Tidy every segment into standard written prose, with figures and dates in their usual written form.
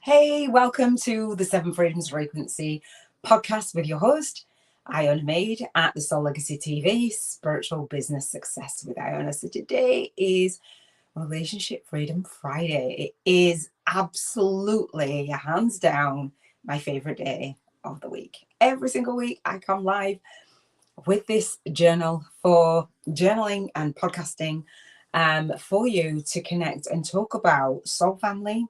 Hey, welcome to the Seven Freedoms Frequency podcast with your host, Iona Meade at the Soul Legacy TV, Spiritual Business Success with Iona. So today is Relationship Freedom Friday. It is absolutely, hands down, my favorite day of the week. Every single week I come live with this journal for journaling and podcasting for you to connect and talk about soul family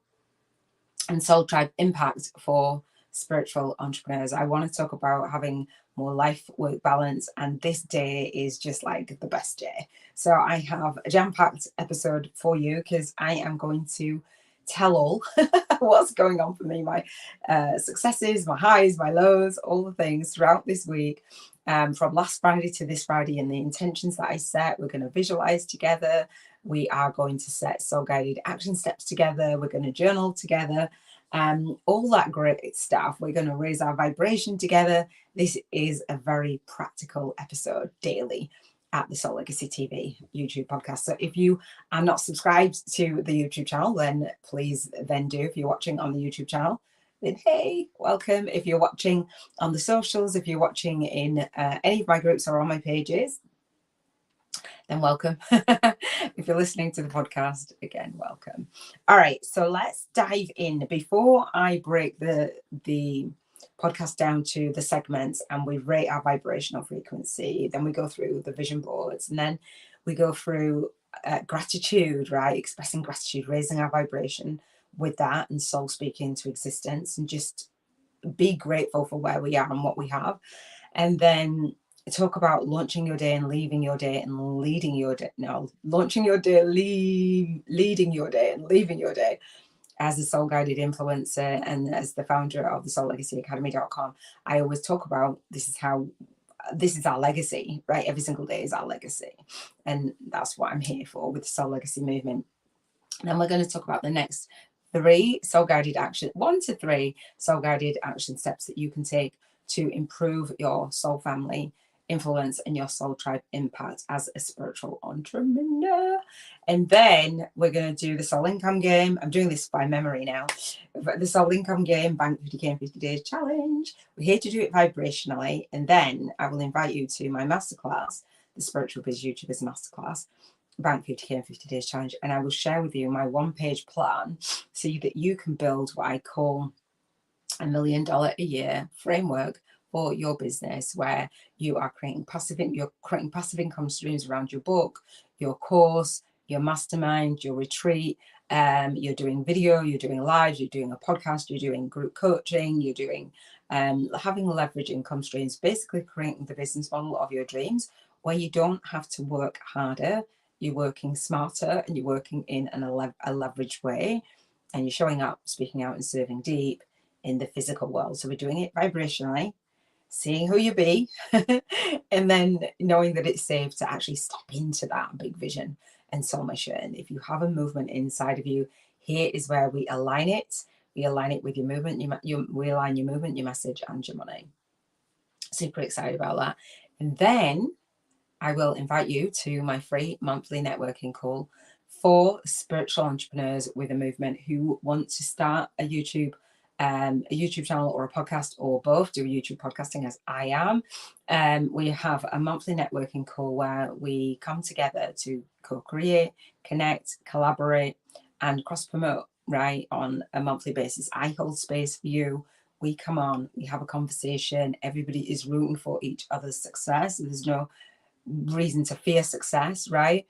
and soul tribe impact for spiritual entrepreneurs. I want to talk about having more life work balance, and this day is just like the best day. So I have a jam-packed episode for you because I am going to tell all what's going on for me, my successes, my highs, my lows, all the things throughout this week, from last Friday to this Friday, and the intentions that I set. We're going to visualize together. We are going to set soul guided action steps together. We're going to journal together. All that great stuff. We're going to raise our vibration together. This is a very practical episode daily at the Soul Legacy TV YouTube podcast. So if you are not subscribed to the YouTube channel, then please then do. If you're watching on the YouTube channel, then hey, welcome. If you're watching on the socials, if you're watching in any of my groups or on my pages, then welcome. If you're listening to the podcast, again, welcome. All right, so let's dive in. Before I break the podcast down to the segments and we rate our vibrational frequency, then we go through the vision boards, and then we go through gratitude, right? Expressing gratitude, raising our vibration with that, and soul speaking to existence, and just be grateful for where we are and what we have. And then talk about launching your day and leaving your day and leading your day. No, launching your day, leading your day and leaving your day as a soul guided influencer and as the founder of the Soul Legacy Academy.com. I always talk about this is our legacy, right? Every single day is our legacy. And that's what I'm here for with the Soul Legacy movement. And then we're going to talk about the next 1 to 3 soul guided action steps that you can take to improve your soul family influence and your soul tribe impact as a spiritual entrepreneur. And then we're going to do the soul income game. I'm doing this by memory now. The soul income game, Bank 50K in 50 days challenge. We're here to do it vibrationally. And then I will invite you to my masterclass, the Spiritual Biz YouTubers Masterclass, Bank 50K in 50 days challenge. And I will share with you my 1-page plan so that you can build what I call $1 million a year framework for your business, where you're creating passive income streams around your book, your course, your mastermind, your retreat. You're doing video, you're doing lives, you're doing a podcast, you're doing group coaching, you're doing having leverage income streams, basically creating the business model of your dreams, where you don't have to work harder, you're working smarter, and you're working in a leveraged way, and you're showing up, speaking out, and serving deep in the physical world. So we're doing it vibrationally, seeing who you be, and then knowing that it's safe to actually step into that big vision and soul mission. If you have a movement inside of you, here is where we align it. We align it with your movement. We align your movement, your message, and your money. Super excited about that. And then I will invite you to my free monthly networking call for spiritual entrepreneurs with a movement who want to start a YouTube channel or a podcast, or both. Do YouTube podcasting as I am. We have a monthly networking call where we come together to co-create, connect, collaborate, and cross-promote, right, on a monthly basis. I hold space for you. We come on, we have a conversation. Everybody is rooting for each other's success. There's no reason to fear success, right?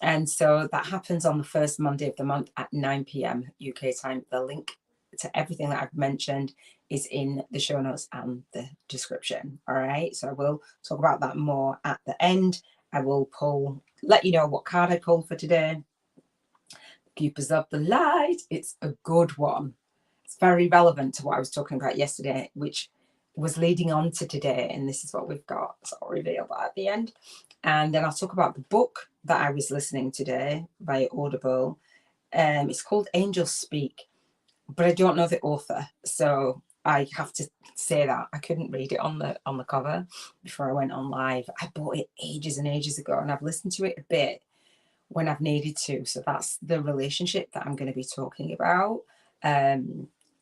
And so that happens on the first Monday of the month at 9 p.m. UK time. The link to everything that I've mentioned is in the show notes and the description. All right. So I will talk about that more at the end. I will let you know what card I pulled for today. Keepers of the Light. It's a good one. It's very relevant to what I was talking about yesterday, which was leading on to today. And this is what we've got. So I'll reveal that at the end. And then I'll talk about the book that I was listening today via Audible. It's called Angels Speak, but I don't know the author, so I have to say that I couldn't read it on the cover before I went on live. I bought it ages and ages ago, and I've listened to it a bit when I've needed to. So that's the relationship that I'm going to be talking about.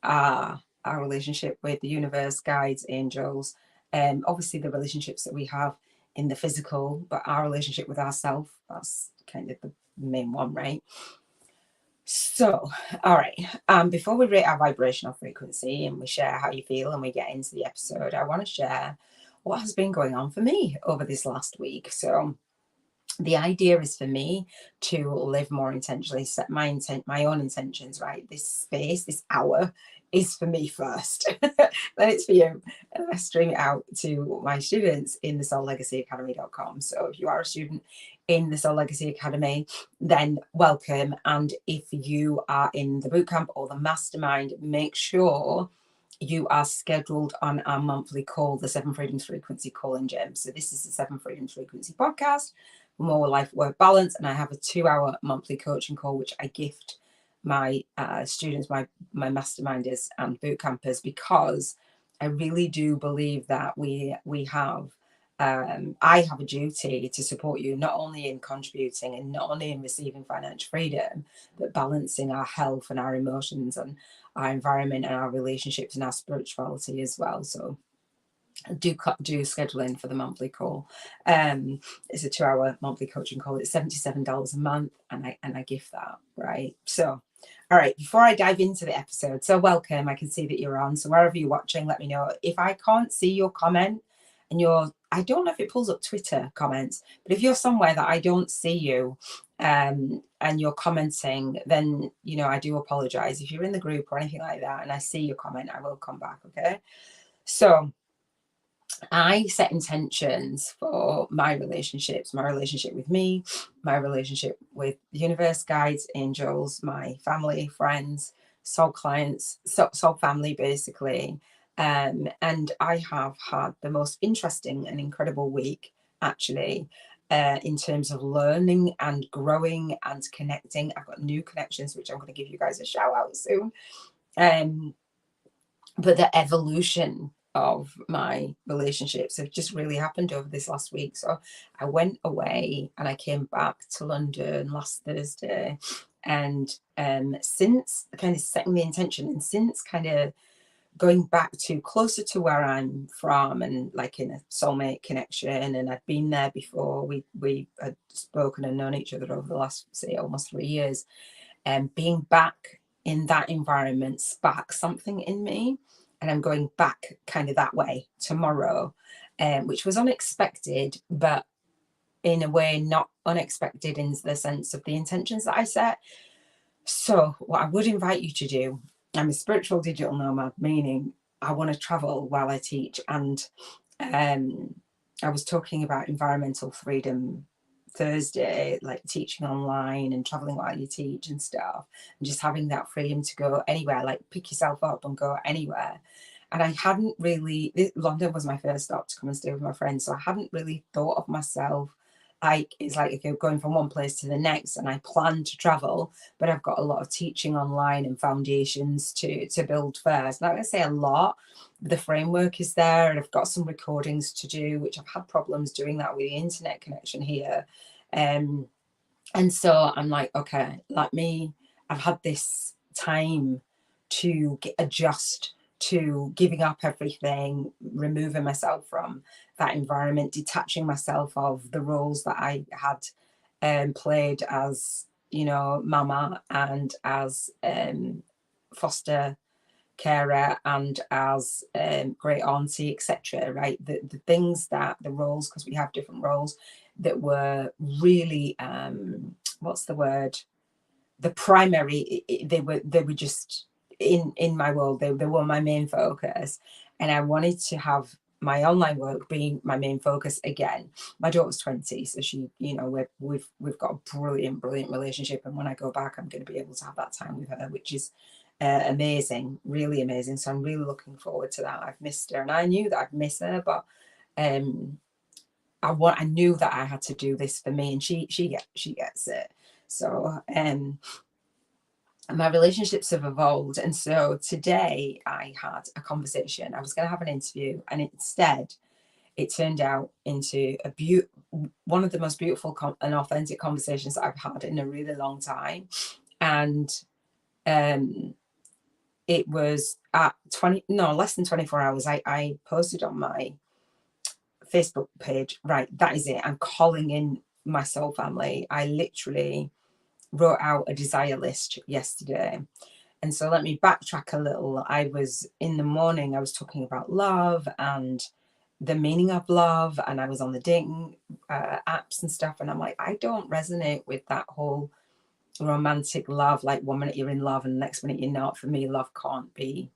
our relationship with the universe, guides, angels, obviously the relationships that we have in the physical, but our relationship with ourselves, that's kind of the main one, right? So, all right, before we rate our vibrational frequency and we share how you feel and we get into the episode, I want to share what has been going on for me over this last week. So the idea is for me to live more intentionally, set my own intentions, right? This space, this hour is for me first. Then it's for you. And I stream it out to my students in the soullegacyacademy.com. So if you are a student in the Soul Legacy Academy, then welcome. And if you are in the bootcamp or the mastermind, make sure you are scheduled on our monthly call, the Seven Freedoms Frequency Call and Gym. So this is the Seven Freedoms Frequency podcast, more life work balance, and I have a 2-hour monthly coaching call which I gift my students, my masterminders and boot campers, because I really do believe that we have I have a duty to support you, not only in contributing and not only in receiving financial freedom, but balancing our health and our emotions and our environment and our relationships and our spirituality as well. So do schedule in for the monthly call. It's a 2-hour monthly coaching call. It's $77 a month, and I gift that, right? So all right, before I dive into the episode, so welcome. I can see that you're on, so wherever you're watching, let me know. If I can't see your comment and I don't know if it pulls up Twitter comments, but if you're somewhere that I don't see you and you're commenting, then I do apologize. If you're in the group or anything like that and I see your comment, I will come back. Okay, so I set intentions for my relationships, my relationship with me, my relationship with the universe, guides, angels, my family, friends, soul clients, soul family, basically. And I have had the most interesting and incredible week, actually, in terms of learning and growing and connecting. I've got new connections, which I'm going to give you guys a shout out soon. But the evolution of my relationships have just really happened over this last week. So I went away and I came back to London last Thursday, and since kind of setting the intention and since kind of going back to closer to where I'm from and like in a soulmate connection, and I'd been there before, we had spoken and known each other over the last, say, almost 3 years, and being back in that environment sparked something in me, and I'm going back kind of that way tomorrow, which was unexpected, but in a way not unexpected in the sense of the intentions that I set. So what I would invite you to do, I'm a spiritual digital nomad, meaning I want to travel while I teach, and I was talking about environmental freedom Thursday, like teaching online and traveling while you teach and stuff, and just having that freedom to go anywhere, like pick yourself up and go anywhere. And I hadn't really, London was my first stop to come and stay with my friends, so I hadn't really thought of myself like, it's like, okay, going from one place to the next, and I plan to travel, but I've got a lot of teaching online and foundations to build first. Not going to say a lot, but the framework is there, and I've got some recordings to do, which I've had problems doing that with the internet connection here. And so I'm like, okay, I've had this time to adjust to giving up everything, removing myself from that environment, detaching myself of the roles that I had played as, mama and as foster carer and as great auntie, etc. Right, the things that the roles, because we have different roles, that were really what's the word? The primary. They were just in my world. They were my main focus, and I wanted to have my online work being my main focus again. My daughter's 20, so she, we've got a brilliant relationship, and when I go back, I'm going to be able to have that time with her, which is amazing, really amazing. So I'm really looking forward to that. I've missed her, and I knew that I'd miss her, but I knew that I had to do this for me, and she gets it. So my relationships have evolved, and so today I had a conversation. I was going to have an interview, and instead it turned out into one of the most beautiful and authentic conversations that I've had in a really long time. And it was at less than 24 hours, I posted on my Facebook page, right, that is it. I'm calling in my soul family. I literally wrote out a desire list yesterday. And so let me backtrack a little. I was in the morning, I was talking about love and the meaning of love, and I was on the dating apps and stuff. And I'm like, I don't resonate with that whole romantic love, like 1 minute you're in love and the next minute you're not. For me, love can't be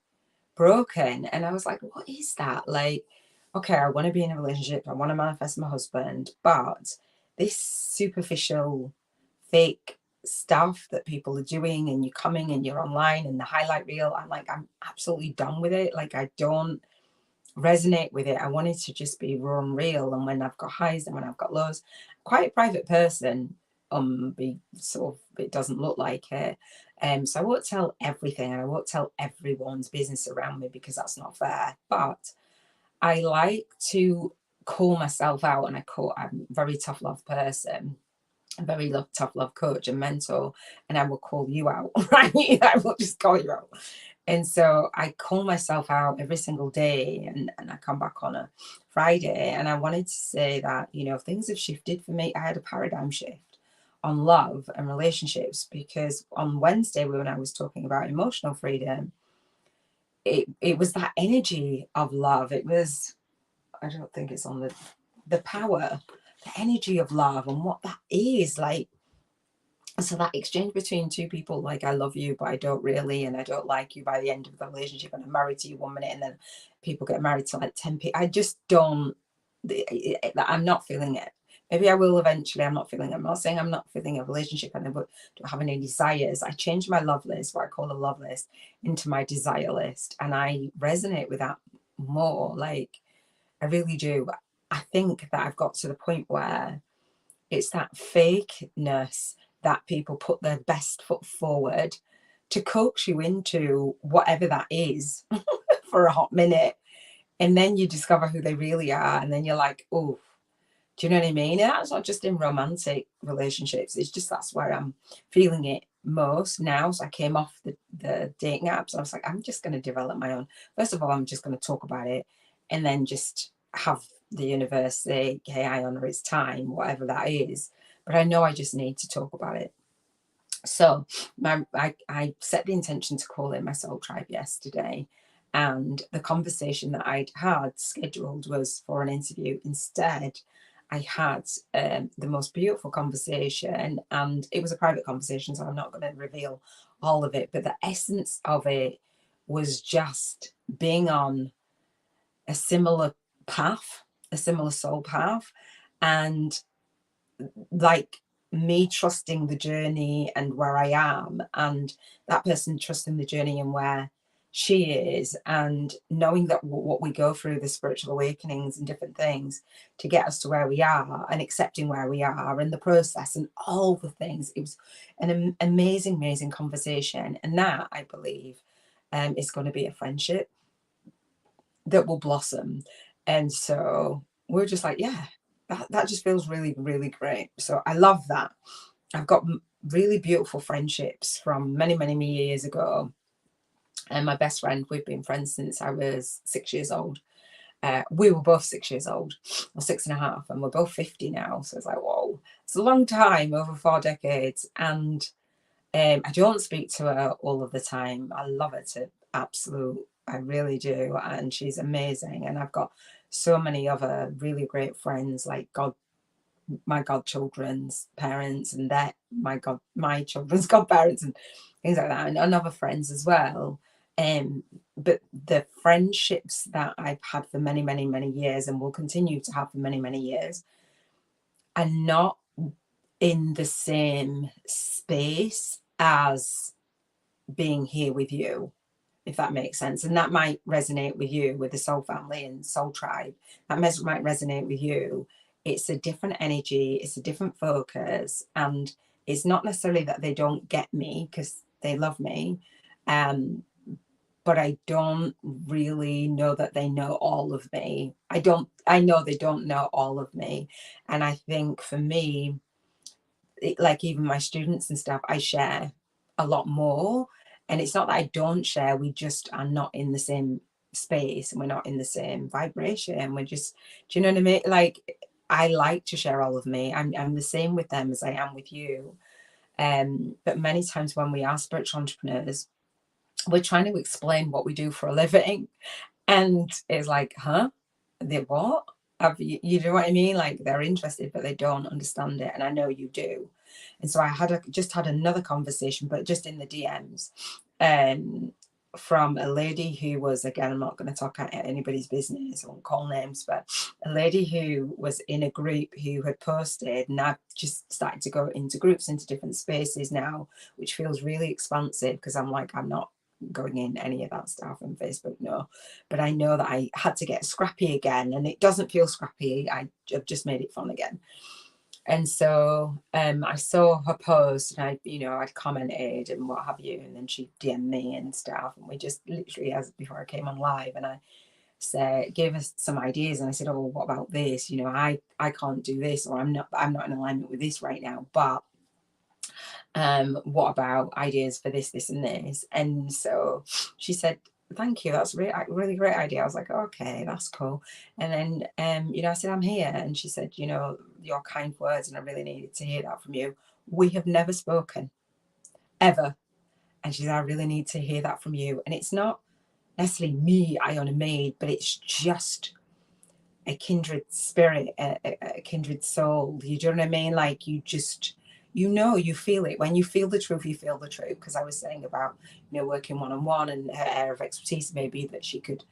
broken. And I was like, what is that? Like, okay, I want to be in a relationship, I want to manifest my husband, but this superficial, fake stuff that people are doing, and you're coming and you're online and the highlight reel, I'm absolutely done with it. Like, I don't resonate with it. I wanted to just be raw and real. And when I've got highs and when I've got lows, quite a private person, be sort of, it doesn't look like it. So I won't tell everything, and I won't tell everyone's business around me, because that's not fair. But I like to call myself out, and I'm a very tough love person, a very tough love coach and mentor, and I will call you out, right? I will just call you out. And so I call myself out every single day, and I come back on a Friday. And I wanted to say that, things have shifted for me. I had a paradigm shift on love and relationships, because on Wednesday, when I was talking about emotional freedom, it was that energy of love. It was, I don't think it's on the power, the energy of love, and what that is like. So that exchange between two people, like, I love you but I don't really, and I don't like you, by the end of the relationship, and I'm married to you 1 minute, and then people get married to like 10 people. I just don't, I'm not feeling it. Maybe I will eventually. I'm not feeling it. I'm not saying I'm not feeling a relationship and I don't have any desires. I changed my love list, what I call a love list, into my desire list, and I resonate with that more. Like, I really do. I think that I've got to the point where it's that fakeness that people put their best foot forward to coax you into whatever that is for a hot minute. And then you discover who they really are. And then you're like, oh, do you know what I mean? And that's not just in romantic relationships. It's just, that's where I'm feeling it most now. So I came off the dating apps. I was like, I'm just going to develop my own. First of all, I'm just going to talk about it, and then just have the universe say, hey, Iona, it's time, whatever that is. But I know I just need to talk about it. So I set the intention to call in my soul tribe yesterday. And the conversation that I'd had scheduled was for an interview. Instead, I had the most beautiful conversation, and it was a private conversation, so I'm not going to reveal all of it. But the essence of it was just being on a similar path, a similar soul path, and like me trusting the journey and where I am, and that person trusting the journey and where she is, and knowing that what we go through, the spiritual awakenings and different things to get us to where we are, and accepting where we are and the process and all the things. It was an amazing conversation, and that, I believe, is going to be a friendship that will blossom. And so we're just like, yeah, that just feels really great. So I love that. I've got really beautiful friendships from many years ago. And my best friend, we've been friends since I was 6 years old. We were both 6 years old, or 6.5, and we're both 50 now. So it's like, whoa, it's a long time, over 4 decades. And I don't speak to her all of the time. I love her to absolute, I really do. And she's amazing. And I've got so many other really great friends, like my godchildren's parents, and my children's godparents, and things like that, and other friends as well. But the friendships that I've had for many years, and will continue to have for many years, are not in the same space as being here with you, if that makes sense. And that might resonate with you, with the soul family and soul tribe. That might resonate with you. It's a different energy, it's a different focus, and it's not necessarily that they don't get me, because they love me, but I don't really know that they know all of me. I know they don't know all of me. And I think for me, like even my students and stuff, I share a lot more. And it's not that I don't share, we just are not in the same space and we're not in the same vibration. We're just, do you know what I mean? Like, I like to share all of me. I'm the same with them as I am with you. But many times when we are spiritual entrepreneurs, we're trying to explain what we do for a living. And it's like, huh? They what? You know what I mean? Like, they're interested, but they don't understand it. And I know you do. And so I just had another conversation, but just in the DMs, from a lady who was, again, I'm not going to talk at anybody's business, I won't call names, but a lady who was in a group who had posted, and I've just started to go into groups, into different spaces now, which feels really expansive, because I'm like, I'm not going in any of that stuff on Facebook, no. But I know that I had to get scrappy again, and it doesn't feel scrappy. I've just made it fun again. And so I saw her post, and I'd commented and what have you, and then she DM'd me and stuff, and we just literally, as before I came on live, and I gave us some ideas, and I said, oh, what about this? I can't do this, or I'm not in alignment with this right now, but what about ideas for this, and this? And so she said, thank you, that's really great idea. I was like, okay, that's cool. And then I said, I'm here. And she said, your kind words, and I really needed to hear that from you. We have never spoken ever. And she said, I really need to hear that from you. And it's not necessarily me, Iona Meade, but it's just a kindred spirit, a kindred soul. You know what I mean? Like, you just, you feel it. When you feel the truth, you feel the truth. Because I was saying about, working one-on-one, and her area of expertise may be that she could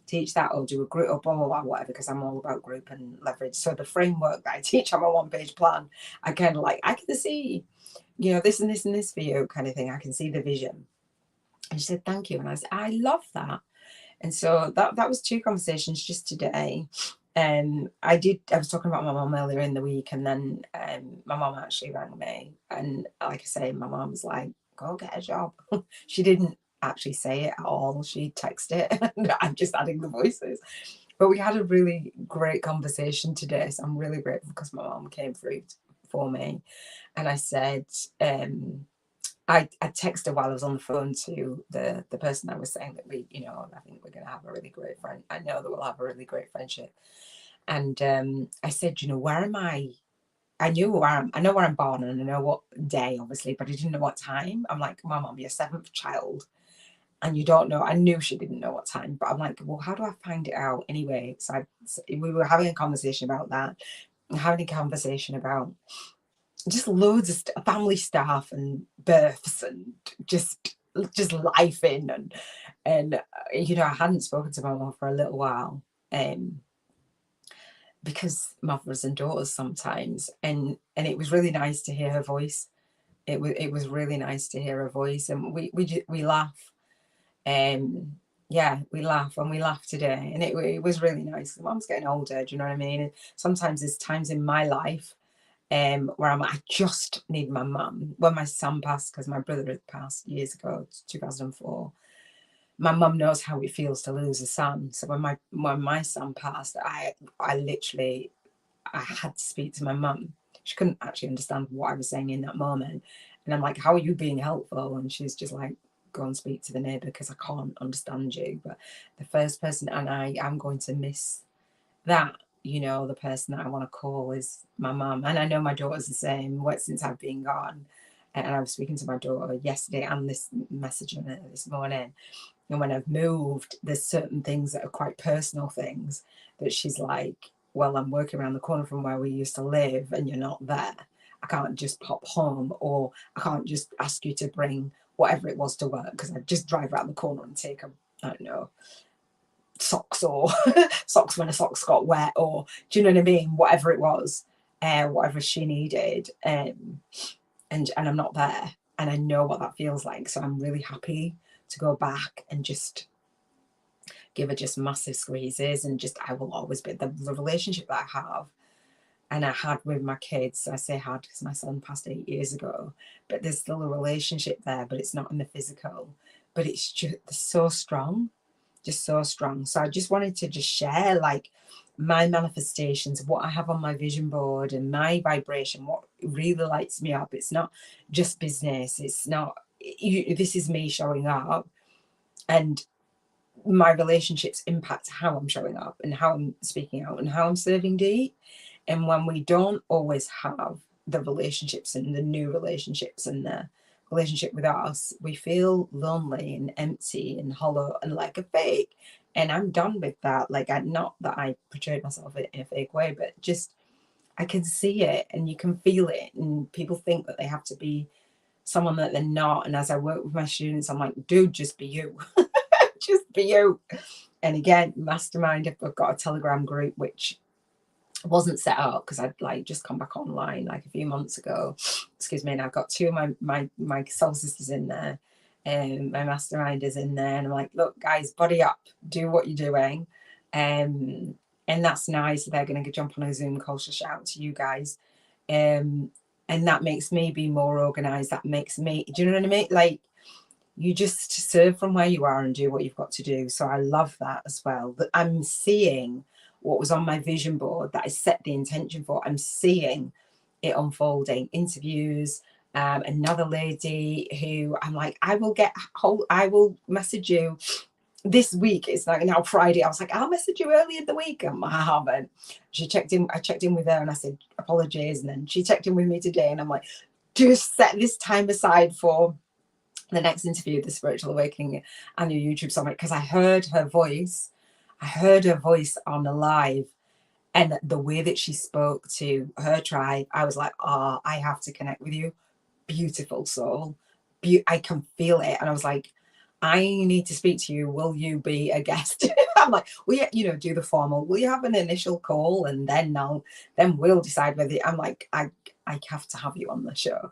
teach that or do a group or blah, blah, blah, whatever, because I'm all about group and leverage. So the framework that I teach on my one-page plan, I kind of like, I can see, this and this and this for you kind of thing. I can see the vision. And she said, thank you. And I said, I love that. And so that was 2 conversations just today. I was talking about my mum earlier in the week, and then my mum actually rang me, and like I say, my mum was like, go get a job. She didn't actually say it at all. She texted it, and I'm just adding the voices. But we had a really great conversation today, so I'm really grateful, because my mum came through for me. And I said, I texted her while I was on the phone to the person I was saying that we, I think we're going to have a really great friend. I know that we'll have a really great friendship. And I said, where am I? I know where I'm born, and I know what day, obviously, but I didn't know what time. I'm like, Mum, you're 7th child, and you don't know. I knew she didn't know what time, but I'm like, well, how do I find it out anyway? So we were having a conversation about that, and having a conversation about just loads of family stuff and births and just life in, and I hadn't spoken to my mum for a little while, because mothers and daughters sometimes, and it was really nice to hear her voice. It was really nice to hear her voice, and we laugh. Yeah, we laugh, and we laugh today, and it was really nice. Mum's getting older, do you know what I mean? And sometimes there's times in my life where I just need my mum. When my son passed, because my brother had passed years ago, 2004, my mum knows how it feels to lose a son. So when my son passed, I literally, I had to speak to my mum. She couldn't actually understand what I was saying in that moment. And I'm like, how are you being helpful? And she's just like, go and speak to the neighbour, because I can't understand you. But the first person, and I am going to miss that, the person that I want to call is my mum. And I know my daughter's the same since I've been gone. And I was speaking to my daughter yesterday, and this messaging her this morning. And when I've moved, there's certain things that are quite personal things that she's like, well, I'm working around the corner from where we used to live, and you're not there. I can't just pop home, or I can't just ask you to bring whatever it was to work, because I just drive around the corner and take I don't know, socks, or socks when a socks got wet, or do you know what I mean? Whatever it was, whatever she needed, and I'm not there, and I know what that feels like. So I'm really happy to go back and just give her just massive squeezes, and just, I will always be the relationship that I have and I had with my kids. I say had because my son passed 8 years ago, but there's still a relationship there, but it's not in the physical, but it's just so strong, just so strong. So I just wanted to just share like my manifestations, what I have on my vision board, and my vibration, what really lights me up. It's not just business, it's not, this is me showing up, and my relationships impact how I'm showing up and how I'm speaking out and how I'm serving deep. And when we don't always have the relationships and the new relationships and the relationship with us, we feel lonely and empty and hollow and like a fake. And I'm done with that. Like, not that I portrayed myself in a fake way, but just I can see it and you can feel it. And people think that they have to be someone that they're not. And as I work with my students, I'm like, dude, just be you. Just be you. And again, mastermind, I've got a Telegram group which wasn't set up because I'd like just come back online like a few months ago. Excuse me. And I've got two of my soul sisters in there, and my mastermind is in there. And I'm like, look, guys, body up, do what you're doing. And that's nice. They're going to jump on a Zoom call. So shout out to you guys. And that makes me be more organized. That makes me, do you know what I mean? Like, you just serve from where you are and do what you've got to do. So I love that as well. That I'm seeing what was on my vision board that I set the intention for. I'm seeing it unfolding. Interviews, another lady who I'm like, I will message you this week. It's like now Friday. I was like, I'll message you early in the week. And I haven't. She checked in. I checked in with her and I said, apologies. And then she checked in with me today. And I'm like, just set this time aside for the next interview, the Spiritual Awakening and your YouTube Summit, because I heard her voice on a live, and the way that she spoke to her tribe, I was like, oh, I have to connect with you. Beautiful soul. I can feel it. And I was like, I need to speak to you. Will you be a guest? I'm like, do the formal, will you have an initial call? And then we'll decide whether. I'm like, I have to have you on the show.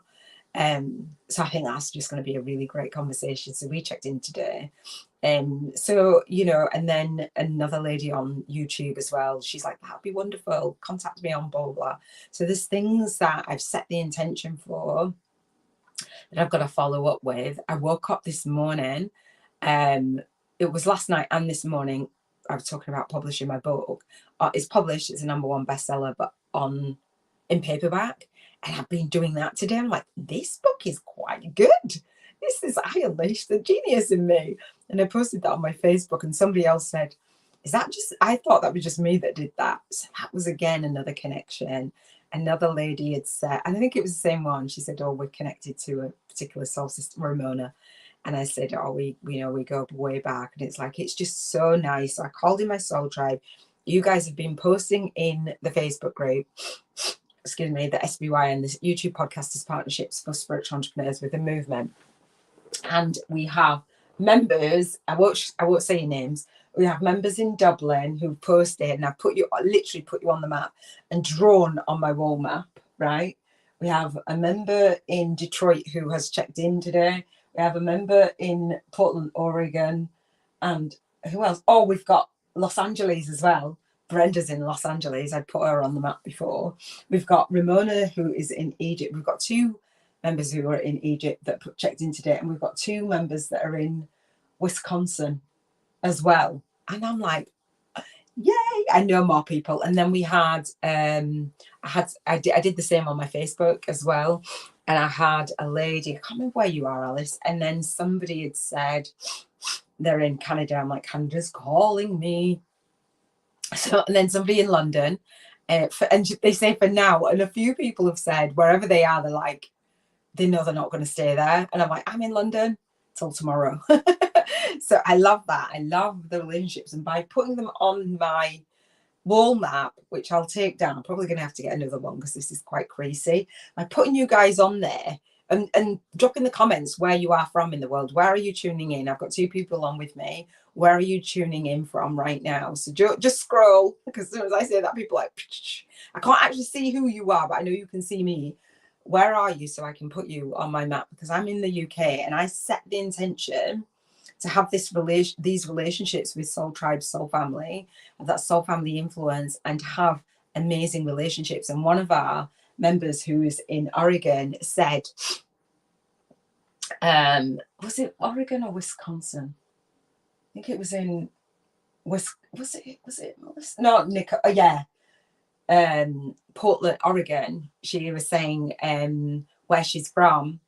So I think that's just going to be a really great conversation. So we checked in today. So, and then another lady on YouTube as well. She's like, that'd be wonderful. Contact me on blah, blah. So there's things that I've set the intention for that I've got to follow up with. I woke up this morning. It was last night and this morning. I was talking about publishing my book. It's published. It's a #1 bestseller, but in paperback. And I've been doing that today. I'm like, this book is quite good. I unleashed the genius in me. And I posted that on my Facebook, and somebody else said, I thought that was just me that did that. So that was, again, another connection. Another lady had said, and I think it was the same one. She said, oh, we're connected to a particular soul sister, Ramona. And I said, oh, we go way back. And it's like, it's just so nice. So I called in my soul tribe. You guys have been posting in the Facebook group, the SBY and the YouTube Podcasters Partnerships for Spiritual Entrepreneurs with the Movement. And we have members, I won't say your names. We have members in Dublin who posted, and I literally put you on the map and drawn on my wall map, right? We have a member in Detroit who has checked in today. We have a member in Portland, Oregon. And who else? Oh, we've got Los Angeles as well. Brenda's in Los Angeles. I put her on the map before. We've got Ramona, who is in Egypt. We've got 2 members who are in Egypt that checked in today. And we've got 2 members that are in Wisconsin as well. And I'm like, yay, I know more people. And then we had, I did the same on my Facebook as well. And I had a lady, I can't remember where you are, Alice. And then somebody had said they're in Canada. I'm like, Canada's calling me. So, and then somebody in London, and they say for now, and a few people have said wherever they are, they're like, they know they're not going to stay there. And I'm like, I'm in London till tomorrow. So I love that. I love the relationships. And by putting them on my wall map, which I'll take down, I'm probably going to have to get another one because this is quite crazy. By putting you guys on there and drop in the comments where you are from in the world. Where are you tuning in? I've got 2 people on with me. Where are you tuning in from right now? So just scroll, because as soon as I say that, people are like, I can't actually see who you are, but I know you can see me. Where are you? So I can put you on my map, because I'm in the UK and I set the intention to have these relationships with soul tribe, soul family, that soul family influence, and have amazing relationships. And one of our members who is in Oregon said, was it Oregon or Wisconsin? I think it was in Portland, Oregon. She was saying where she's from,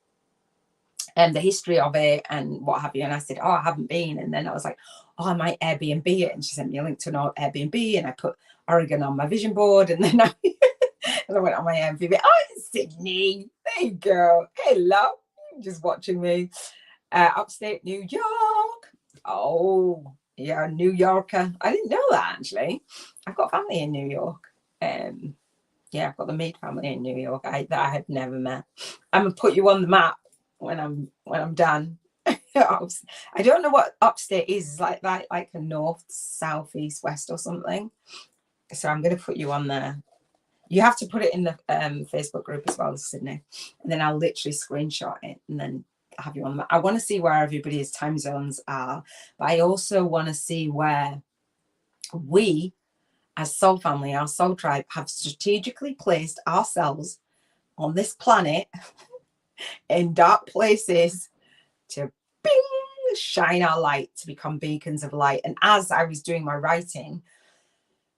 the history of it and what have you. And I said, oh, I haven't been. And then I was like, oh, I might Airbnb it. And she sent me a link to an Airbnb, and I put Oregon on my vision board. And then and I went on my Airbnb. Oh, it's Sydney. There you go. Hello. Just watching me. Upstate New York. Oh, yeah, New Yorker. I didn't know that, actually. I've got family in New York. Yeah, I've got the Meade family in New York that I had never met. I'm gonna put you on the map when I'm done. I don't know what upstate is. Like a north, south, east, west or something. So I'm gonna put you on there. You have to put it in the Facebook group as well, Sydney, and then I'll literally screenshot it and then have you on the map. I want to see where everybody's time zones are, but I also want to see where we, as soul family, our soul tribe, have strategically placed ourselves on this planet in dark places to bing, shine our light, to become beacons of light. And as I was doing my writing,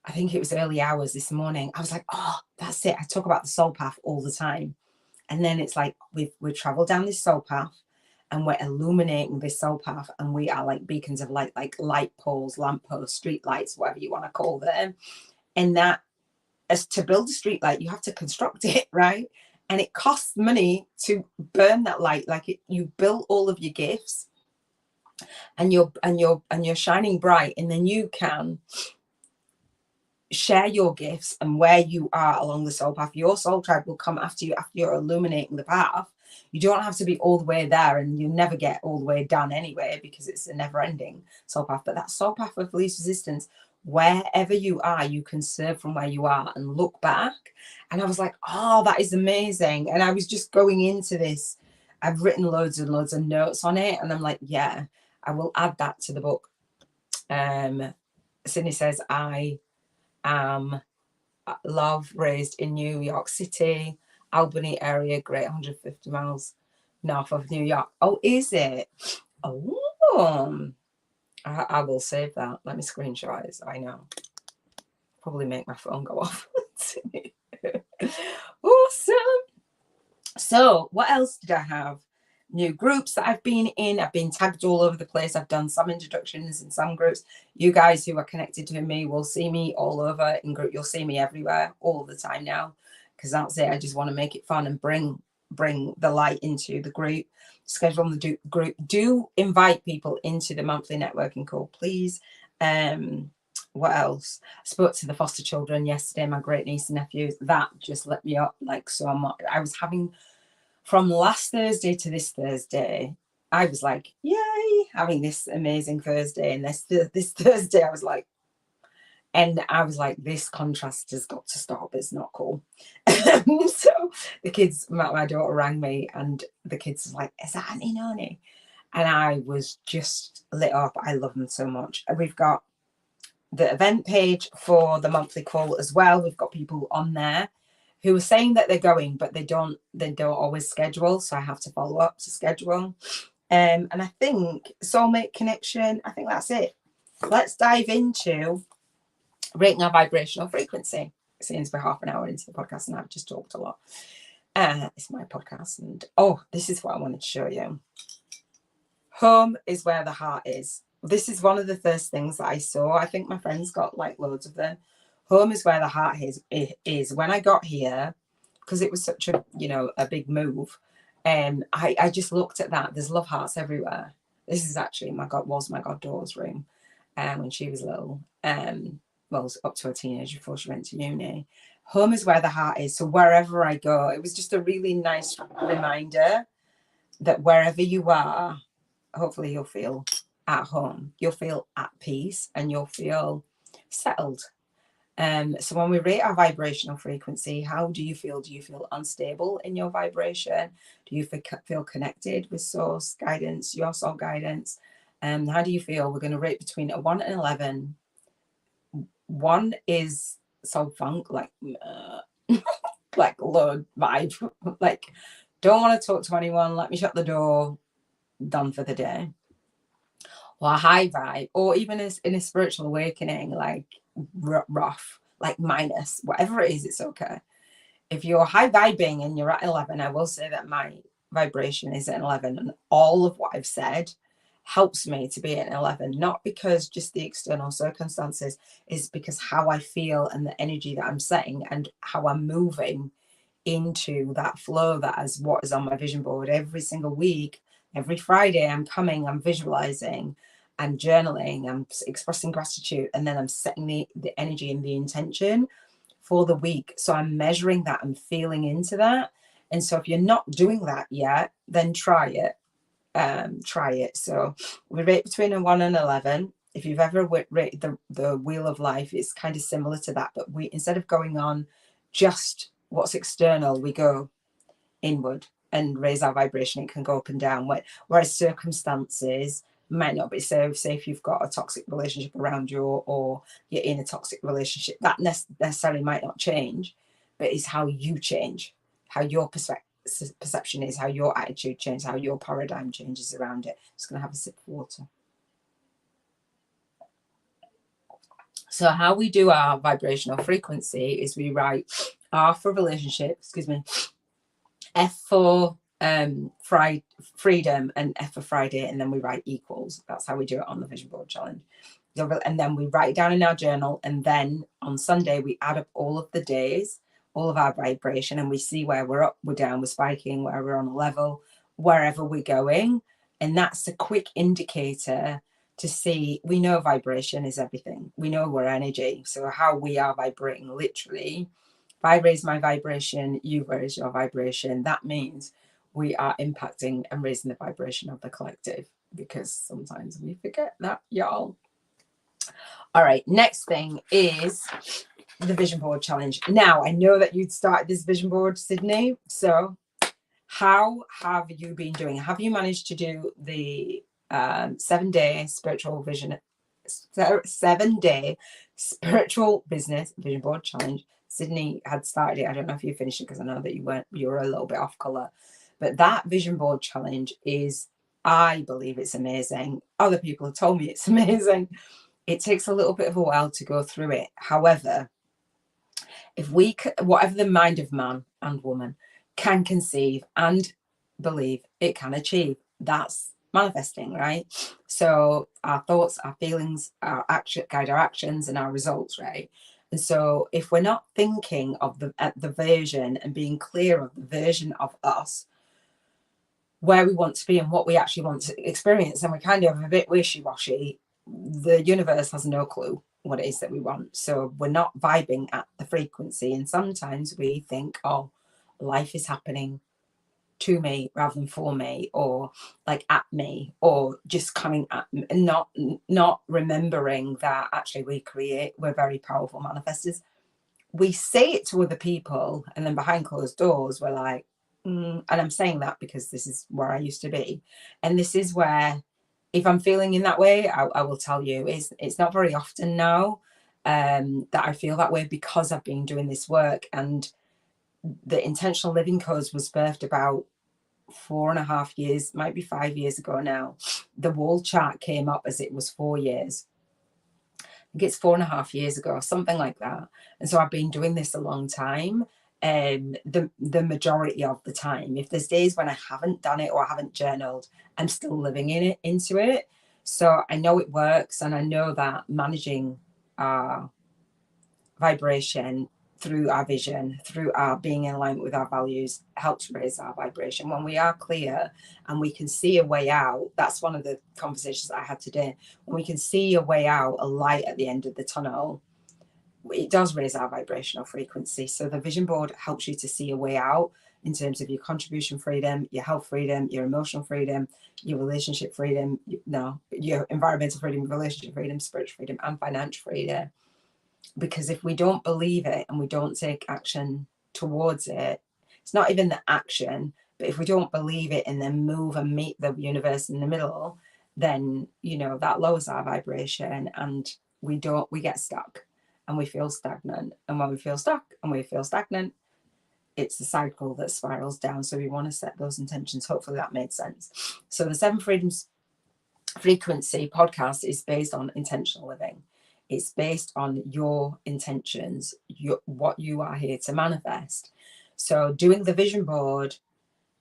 I think it was early hours this morning, I was like, oh, that's it. I talk about the soul path all the time. And then it's like we've traveled down this soul path and we're illuminating this soul path, and we are like beacons of light, like light poles, lamp posts, street lights, whatever you want to call them. And that, as to build a street light, you have to construct it, right? And it costs money to burn that light. Like you build all of your gifts, and you're shining bright, and then you can share your gifts and where you are along the soul path. Your soul tribe will come after you after you're illuminating the path. You don't have to be all the way there, and you never get all the way done anyway, because it's a never-ending soul path. But that soul path of least resistance, wherever you are, you can serve from where you are and look back. And I was like, oh, that is amazing. And I was just going into this. I've written loads and loads of notes on it, and I'm like, yeah, I will add that to the book. Sydney says, I am love raised in New York City, Albany area, great 150 miles north of New York. Oh, is it? Oh, I will save that. Let me screenshot it. I know. Probably make my phone go off. Awesome. So what else did I have? New groups that I've been in. I've been tagged all over the place. I've done some introductions in some groups. You guys who are connected to me will see me all over in group. You'll see me everywhere all the time now, because that's it. I just want to make it fun and bring the light into the group. Schedule the group. Do invite people into the monthly networking call, please. What else? I spoke to the foster children yesterday, my great niece and nephews. That just lit me up like so much. I was having, from last Thursday to this Thursday, I was like, yay, having this amazing Thursday. And this Thursday, I was like, this contrast has got to stop. It's not cool. So the kids, my daughter rang me, and the kids was like, is that Auntie Noni? And I was just lit up. I love them so much. And we've got the event page for the monthly call as well. We've got people on there who are saying that they're going, but they don't always schedule. So I have to follow up to schedule. And I think soulmate connection, I think that's it. Let's dive into rating our vibrational frequency. It seems we're half an hour into the podcast and I've just talked a lot. It's my podcast, and this is what I wanted to show you. Home is where the heart is. This is one of the first things that I saw. I think my friends got like loads of them. Home is where the heart is. When I got here, because it was such a big move, I just looked at that. There's love hearts everywhere. This is actually my goddaughter's room when she was little. Up to a teenager before she went to uni. Home is where the heart is. So wherever I go, it was just a really nice reminder that wherever you are, hopefully you'll feel at home, you'll feel at peace, and you'll feel settled. So when we rate our vibrational frequency, how do you feel? Do you feel unstable in your vibration? Do you feel connected with source guidance, your soul guidance? How do you feel? We're going to rate between a 1 and 11. 1 is soul funk, like like low vibe, like don't want to talk to anyone, let me shut the door, done for the day. Or a high vibe, or even in a spiritual awakening, like rough, like minus, whatever it is, it's okay. If you're high vibing and you're at 11, I will say that my vibration is at 11, and all of what I've said helps me to be at 11, not because just the external circumstances, is because how I feel and the energy that I'm setting and how I'm moving into that flow. That is what is on my vision board every single week. Every Friday I'm visualizing and journaling, I'm expressing gratitude, and then I'm setting the energy and the intention for the week. So I'm measuring that and feeling into that. And so if you're not doing that yet, then try it. So we rate between a 1 and 11. If you've ever rated the wheel of life, it's kind of similar to that, but we, instead of going on just what's external, we go inward and raise our vibration. It can go up and down, whereas circumstances might not be. So say if you've got a toxic relationship around you, or you're in a toxic relationship, that necessarily might not change, but it's how you change, how your perception is, how your attitude changes, how your paradigm changes around it. Just going to have a sip of water. So how we do our vibrational frequency is we write R for relationship, F for freedom, and F for Friday, and then we write equals. That's how we do it on the vision board challenge. And then we write it down in our journal, and then on Sunday we add up all of the days, all of our vibration, and we see where we're up, we're down, we're spiking, where we're on a level, wherever we're going. And that's a quick indicator to see. We know vibration is everything. We know we're energy. So how we are vibrating, literally, if I raise my vibration, you raise your vibration, that means we are impacting and raising the vibration of the collective, because sometimes we forget that, y'all. All right, next thing is the vision board challenge. Now, I know that you'd started this vision board, Sydney. So how have you been doing? Have you managed to do the 7-day spiritual vision, 7-day spiritual business vision board challenge? Sydney had started it. I don't know if you finished it, because I know that you were a little bit off color. But that vision board challenge is, I believe it's amazing. Other people have told me it's amazing. It takes a little bit of a while to go through it. However, if we, whatever the mind of man and woman can conceive and believe, it can achieve. That's manifesting, right? So our thoughts, our feelings, our action guide our actions and our results, right? And so if we're not thinking of the version and being clear of the version of us, where we want to be and what we actually want to experience, and we're kind of a bit wishy-washy, the universe has no clue what it is that we want. So we're not vibing at the frequency. And sometimes we think, oh, life is happening to me rather than for me, or like at me, or just coming at me, and not remembering that actually we're very powerful manifestors. We say it to other people, and then behind closed doors we're like, and I'm saying that because this is where I used to be, and this is where, if I'm feeling in that way, I will tell you, it's not very often now that I feel that way, because I've been doing this work. And the intentional living codes was birthed about 4.5 years, might be 5 years ago now. The wall chart came up as it was 4 years. I think it's 4.5 years ago, something like that. And so I've been doing this a long time. The majority of the time, if there's days when I haven't done it or I haven't journaled, I'm still living into it. So I know it works, and I know that managing our vibration through our vision, through our being in alignment with our values, helps raise our vibration. When we are clear and we can see a way out, that's one of the conversations I had today. When we can see a way out, a light at the end of the tunnel, it does raise our vibrational frequency. So the vision board helps you to see a way out in terms of your contribution freedom, your health freedom, your emotional freedom, your relationship freedom, your environmental freedom, relationship freedom, spiritual freedom, and financial freedom. Because if we don't believe it and we don't take action towards it, it's not even the action, but if we don't believe it and then move and meet the universe in the middle, then, that lowers our vibration, and we get stuck and we feel stagnant. And when we feel stuck and we feel stagnant, it's a cycle that spirals down. So we want to set those intentions. Hopefully that made sense. So the 7 Freedoms Frequency podcast is based on intentional living. It's based on your intentions, what you are here to manifest. So doing the vision board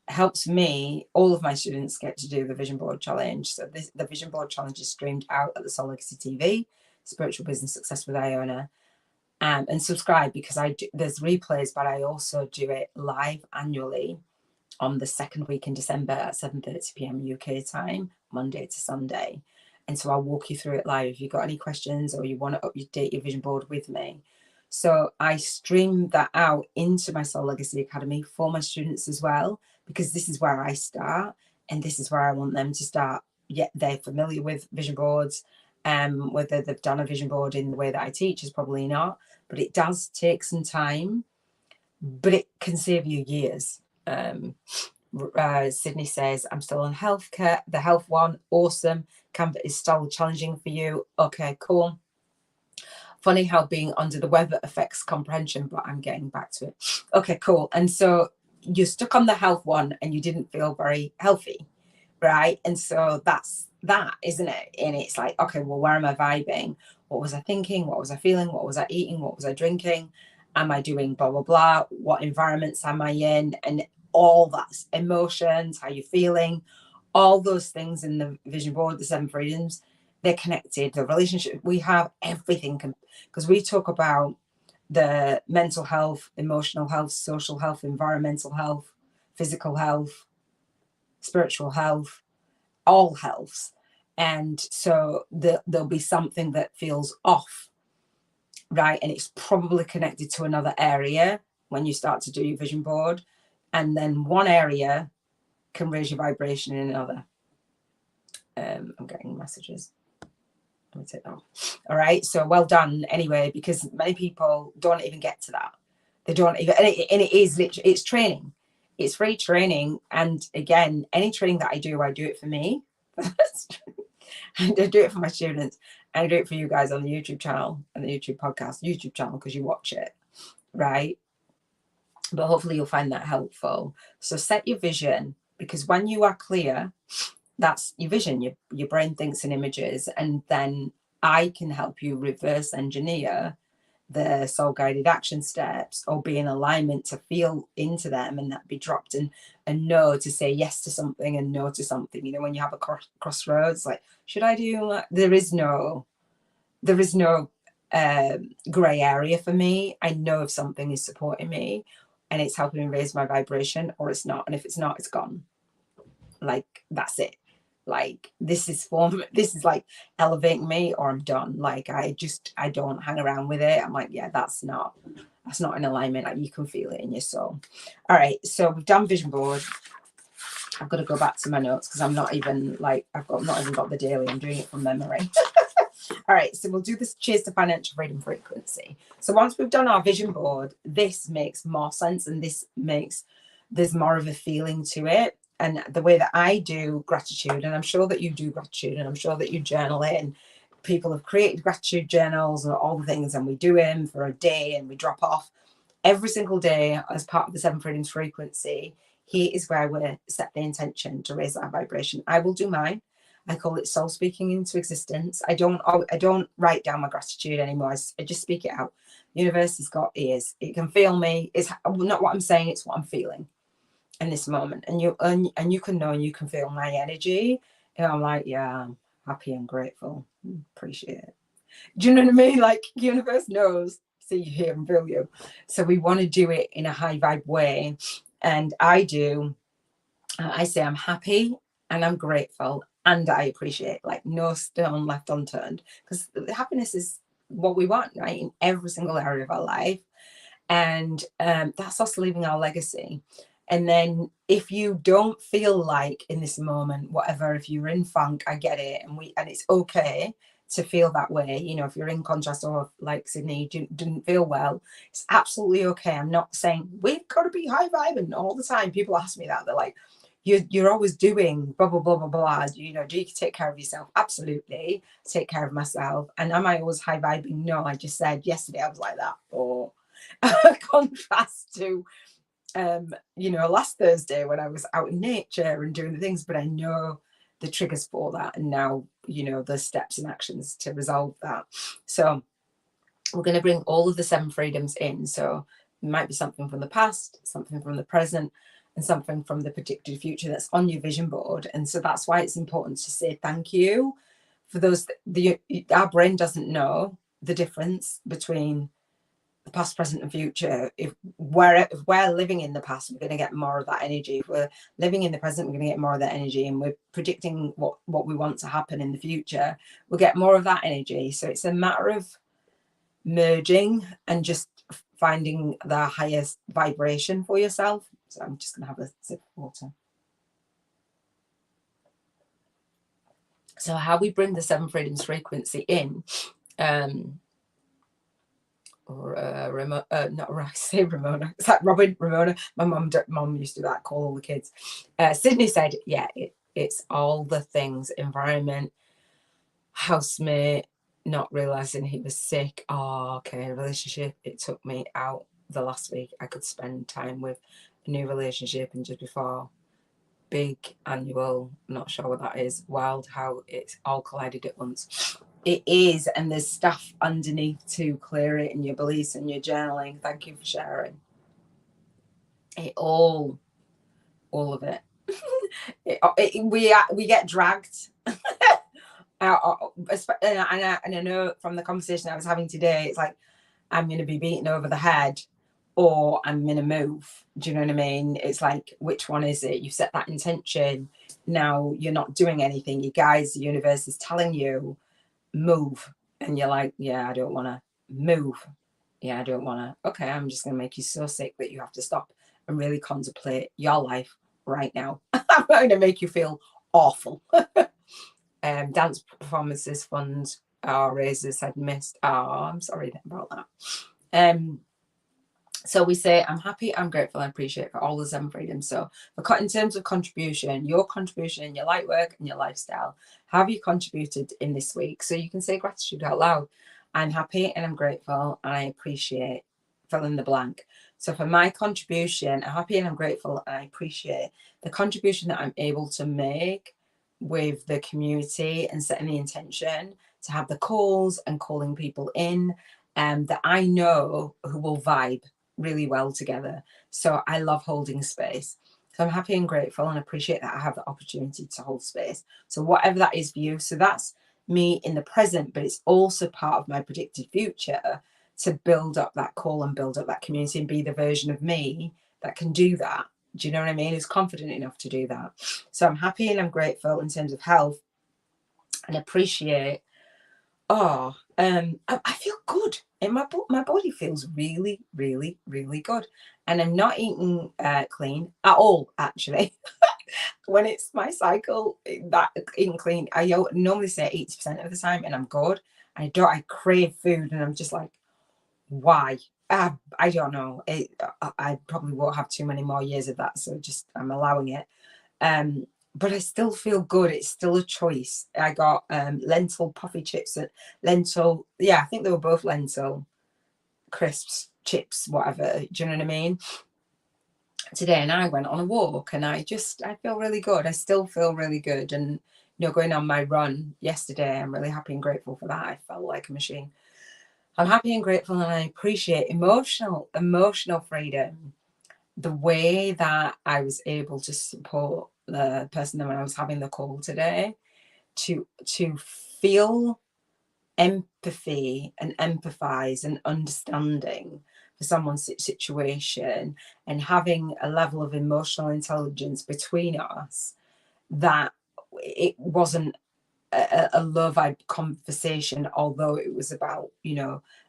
helps me, all of my students get to do the Vision Board Challenge. So the Vision Board Challenge is streamed out at the Soul Legacy TV, Spiritual Business Success with Iona. And subscribe, because there's replays, but I also do it live annually on the second week in December at 7:30 p.m. UK time, Monday to Sunday. And so I'll walk you through it live if you've got any questions or you want to update your vision board with me. So I stream that out into my Soul Legacy Academy for my students as well, because this is where I start and this is where I want them to start. Yet they're familiar with vision boards. Whether they've done a vision board in the way that I teach is probably not, but it does take some time, but it can save you years. Sydney says, I'm still on healthcare, the health one. Awesome. Canva is still challenging for you. Okay, cool. Funny how being under the weather affects comprehension, but I'm getting back to it. Okay, cool. And so you're stuck on the health one and you didn't feel very healthy, right? And so that's that, isn't it? And it's like, okay, well, where am I vibing? What was I thinking? What was I feeling? What was I eating? What was I drinking? Am I doing blah, blah, blah? What environments am I in? And all that's emotions, how you're feeling, all those things in the vision board, the 7 freedoms, they're connected. The relationship we have, everything can, because we talk about the mental health, emotional health, social health, environmental health, physical health, spiritual health, all healths. And so there'll be something that feels off, right? And it's probably connected to another area when you start to do your vision board. And then one area can raise your vibration in another. I'm getting messages. Let me take that off. All right. So well done anyway, because many people don't even get to that. They don't even, and it is literally, it's training. It's free training. And again, any training that I do it for me. And I do it for my students. And I do it for you guys on the YouTube channel and the YouTube podcast, YouTube channel, because you watch it, right? But hopefully you'll find that helpful. So set your vision, because when you are clear, that's your vision. Your brain thinks in images, and then I can help you reverse engineer the soul guided action steps, or be in alignment to feel into them and that be dropped, and know to say yes to something and no to something. You know, when you have a crossroads, like, should I do? There is no gray area for me. I know if something is supporting me and it's helping me raise my vibration, or it's not. And if it's not, it's gone. Like, that's it. Like, this is like elevating me, or I'm done. Like, I don't hang around with it. I'm like, yeah, that's not in alignment. Like, you can feel it in your soul. All right, so we've done vision board. I've got to go back to my notes because I'm not even like, not even got the daily. I'm doing it from memory. All right, so we'll do this cheers to financial freedom frequency. So once we've done our vision board, this makes more sense, and there's more of a feeling to it. And the way that I do gratitude, and I'm sure that you do gratitude, and I'm sure that you journal it, and people have created gratitude journals and all the things, and we do them for a day and we drop off every single day as part of the 7 freedoms frequency. Here is where we set the intention to raise that vibration. I will do mine. I call it soul speaking into existence. I don't write down my gratitude anymore. I just speak it out. The universe has got ears. It can feel me. It's not what I'm saying, it's what I'm feeling in this moment. And you can know, and you can feel my energy. And I'm like, yeah, I'm happy and grateful. Appreciate it. Do you know what I mean? Like, universe knows, see you, hear and feel you. So we want to do it in a high vibe way. And I say I'm happy and I'm grateful and I appreciate, like, no stone left unturned, because happiness is what we want, right, in every single area of our life. And that's us leaving our legacy. And then if you don't feel like in this moment, whatever, if you're in funk, I get it. And it's okay to feel that way. You know, if you're in contrast, or like Sydney didn't feel well, it's absolutely okay. I'm not saying we've got to be high vibing all the time. People ask me that. They're like, you're always doing blah, blah, blah, blah, blah. You know, do you take care of yourself? Absolutely. Take care of myself. And am I always high vibing? No, I just said yesterday I was like that. Or contrast to, you know, last Thursday when I was out in nature and doing the things, but I know the triggers for that. And now, you know, the steps and actions to resolve that. So we're going to bring all of the 7 freedoms in. So it might be something from the past, something from the present, and something from the predicted future that's on your vision board. And so that's why it's important to say thank you for those. Our brain doesn't know the difference between the past, present, and future. If we're living in the past, we're going to get more of that energy. If we're living in the present, we're going to get more of that energy. And we're predicting what we want to happen in the future, we'll get more of that energy. So it's a matter of merging and just finding the highest vibration for yourself. So I'm just going to have a sip of water. So how we bring the seven freedoms frequency in, Ramona, it's like Ramona. My mum used to do that, call all the kids. Sydney said, yeah, it's all the things: environment, housemate, not realizing he was sick. Oh, okay, relationship. It took me out the last week. I could spend time with a new relationship, and just before big annual, not sure what that is. Wild how it's all collided at once. It is, and there's stuff underneath to clear it in your beliefs and your journaling. Thank you for sharing it all of it. We get dragged. And I know from the conversation I was having today, it's like I'm going to be beaten over the head or I'm going to move. Do you know what I mean? It's like, which one is it? You set that intention. Now you're not doing anything. You guys, the universe is telling you, move. And you're like, yeah, I don't want to move. Yeah, I don't want to. Okay, I'm just going to make you so sick that you have to stop and really contemplate your life right now. I'm going to make you feel awful. Dance performances funds, raises had missed. Oh, I'm sorry about that. So we say, I'm happy, I'm grateful, I appreciate for all the seven freedoms. So in terms of contribution, your contribution in your light work and your lifestyle, how have you contributed in this week? So you can say gratitude out loud. I'm happy and I'm grateful and I appreciate, fill in the blank. So for my contribution, I'm happy and I'm grateful and I appreciate the contribution that I'm able to make with the community and setting the intention to have the calls and calling people in that I know who will vibe really well together. So I love holding space. So I'm happy and grateful and appreciate that I have the opportunity to hold space. So whatever that is for you. So that's me in the present, but it's also part of my predicted future to build up that call and build up that community and be the version of me that can do that. Do you know what I mean? Who's confident enough to do that. So I'm happy and I'm grateful in terms of health and appreciate. I feel good. And my body feels really, really, really good. And I'm not eating clean at all, actually. When it's my cycle, that eating clean, I normally say 80% of the time, and I'm good. I crave food, and I'm just like, why? I don't know. I probably won't have too many more years of that, so just I'm allowing it. But I still feel good. It's still a choice. I got lentil puffy chips at lentil. Yeah, I think they were both lentil crisps, chips, whatever. Do you know what I mean? Today, and I went on a walk, and I feel really good. I still feel really good. And going on my run yesterday, I'm really happy and grateful for that. I felt like a machine. I'm happy and grateful, and I appreciate emotional freedom. The way that I was able to support the person that when I was having the call today, to feel empathy and empathize and understanding for someone's situation, and having a level of emotional intelligence between us that it wasn't a love conversation, although it was about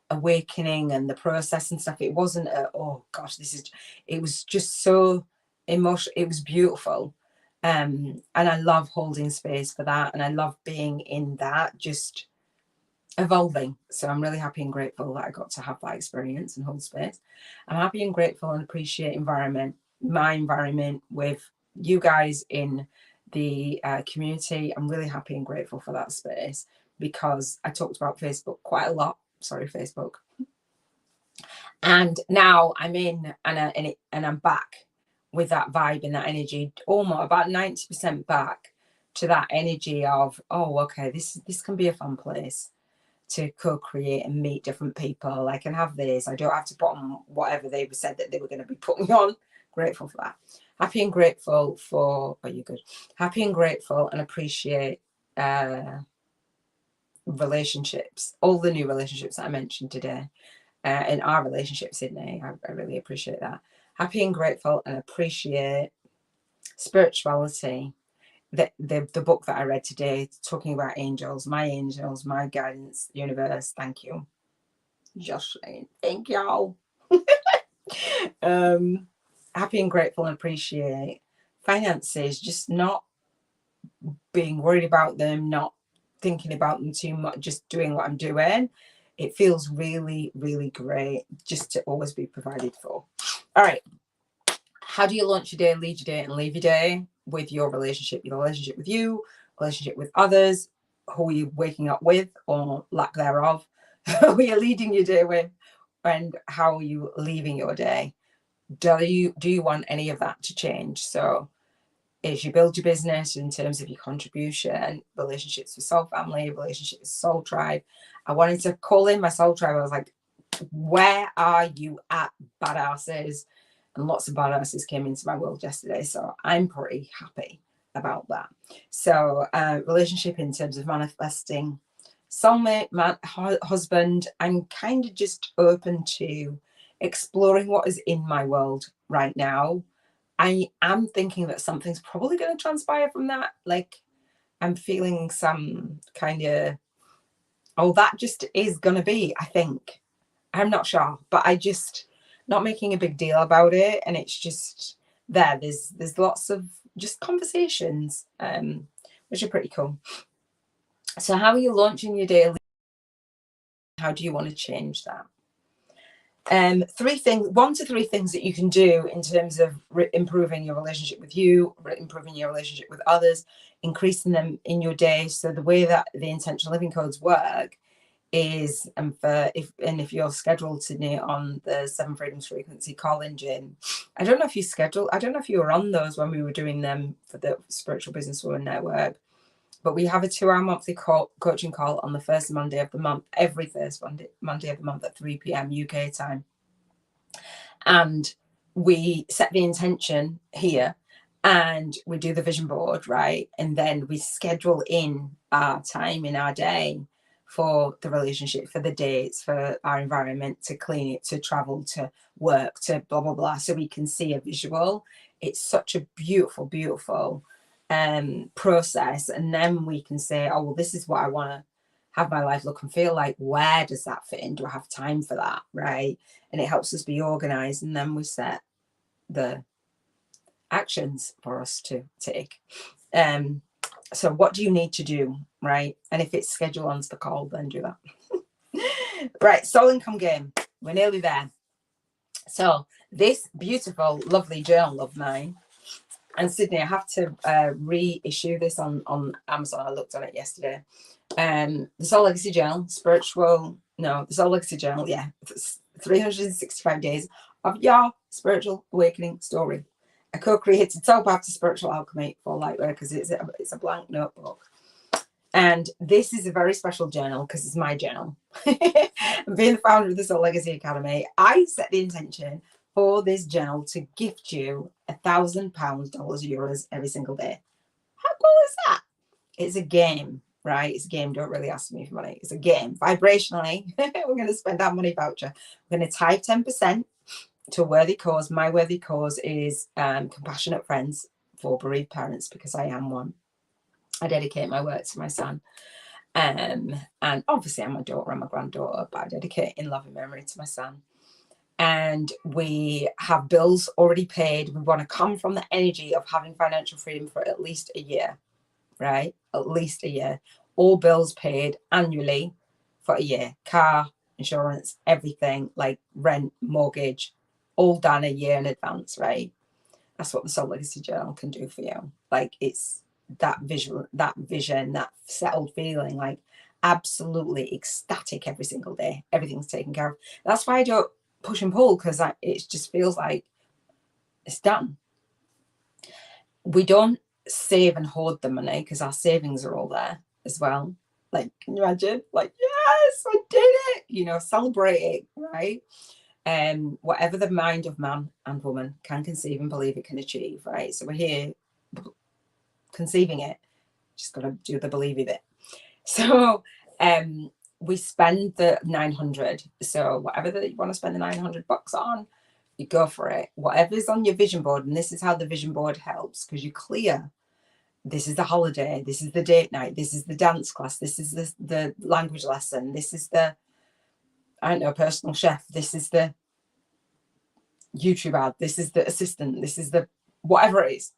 awakening and the process and stuff. It wasn't oh gosh, it was just so emotional. It was beautiful, and I love holding space for that, and I love being in that, just evolving. So I'm really happy and grateful that I got to have that experience and hold space. I'm happy and grateful and appreciate my environment with you guys in the community. I'm really happy and grateful for that space, because I talked about Facebook quite a lot. Sorry, Facebook. And now I'm in, and I'm back with that vibe and that energy, almost about 90% back to that energy of, oh, okay, this can be a fun place to co-create and meet different people. I can have this. I don't have to put on whatever they said that they were going to be putting on. Grateful for that. Happy and grateful for, are you good? Happy and grateful and appreciate relationships, all the new relationships that I mentioned today, in our relationship, Sydney. I really appreciate that. Happy and grateful and appreciate spirituality. The book that I read today, talking about angels, my guidance, universe. Thank you, Jocelyn. Thank y'all. Happy and grateful and appreciate finances, just not being worried about them, not thinking about them too much, just doing what I'm doing. It feels really, really great just to always be provided for. All right. How do you launch your day, lead your day, and leave your day? With your relationship with you, relationship with others, who are you waking up with or lack thereof, who are you leading your day with, and how are you leaving your day? Do you want any of that to change? So as you build your business in terms of your contribution, relationships with soul family, relationships with soul tribe. I wanted to call in my soul tribe. I was like, where are you at, badasses? And lots of badasses came into my world yesterday. So I'm pretty happy about that. So relationship in terms of manifesting soulmate, husband, I'm kind of just open to exploring what is in my world right now. I am thinking that something's probably going to transpire from that. Like, I'm feeling some kind of, oh, that just is going to be, I think. I'm not sure, but I just not making a big deal about it. And it's just there. There's lots of just conversations, which are pretty cool. So how are you launching your daily? How do you want to change that? 1 to 3 things that you can do in terms of improving your relationship with you, improving your relationship with others, increasing them in your day. So the way that the intentional living codes work is, if you're scheduled to on the 7 Freedoms frequency call in gym, I don't know if you were on those when we were doing them for the Spiritual Businesswoman Network. But we have a 2-hour monthly coaching call on the first Monday of the month, every first Monday of the month at 3 p.m. UK time. And we set the intention here and we do the vision board, right? And then we schedule in our time in our day for the relationship, for the dates, for our environment, to clean it, to travel, to work, to blah, blah, blah. So we can see a visual. It's such a beautiful, beautiful process. And then we can say, oh, well, this is what I want to have my life look and feel like. Where does that fit in? Do I have time for that? Right. And it helps us be organized. And then we set the actions for us to take. So what do you need to do? Right. And if it's scheduled onto the call, then do that. Right. Soul income game. We're nearly there. So this beautiful, lovely journal of mine. And Sydney, I have to reissue this on Amazon. I looked at it yesterday. The Soul Legacy Journal, the Soul Legacy Journal, yeah. 365 days of your spiritual awakening story. A co-created soul path to spiritual alchemy for lightworkers. It's a blank notebook. And this is a very special journal because it's my journal. Being the founder of the Soul Legacy Academy, I set the intention for this journal to gift you £1,000, dollars, euros every single day. How cool is that? It's a game, right? It's a game. Don't really ask me for money. It's a game. Vibrationally, we're going to spend our money voucher. We're going to tie 10% to a worthy cause. My worthy cause is compassionate friends for bereaved parents, because I am one. I dedicate my work to my son. And obviously I'm my daughter and my granddaughter, but I dedicate in love and memory to my son. And we have bills already paid. We want to come from the energy of having financial freedom for at least a year, right? At least a year. All bills paid annually for a year. Car, insurance, everything, like rent, mortgage, all done a year in advance, right? That's what the Soul Legacy Journal can do for you. Like, it's that vision, that settled feeling, like absolutely ecstatic every single day. Everything's taken care of. That's why I don't push and pull, because it just feels like it's done. We don't save and hoard the money because our savings are all there as well. Like, can you imagine? Like, yes, I did it, celebrate it, right? whatever the mind of man and woman can conceive and believe it can achieve, right? So we're here conceiving it, just got to do the believing bit. So we spend the 900. So whatever that you want to spend the 900 bucks on, you go for it. Whatever's on your vision board, and this is how the vision board helps, because you're clear. This is the holiday. This is the date night. This is the dance class. This is the language lesson. This is the, I don't know, personal chef. This is the YouTube ad. This is the assistant. This is the whatever it is.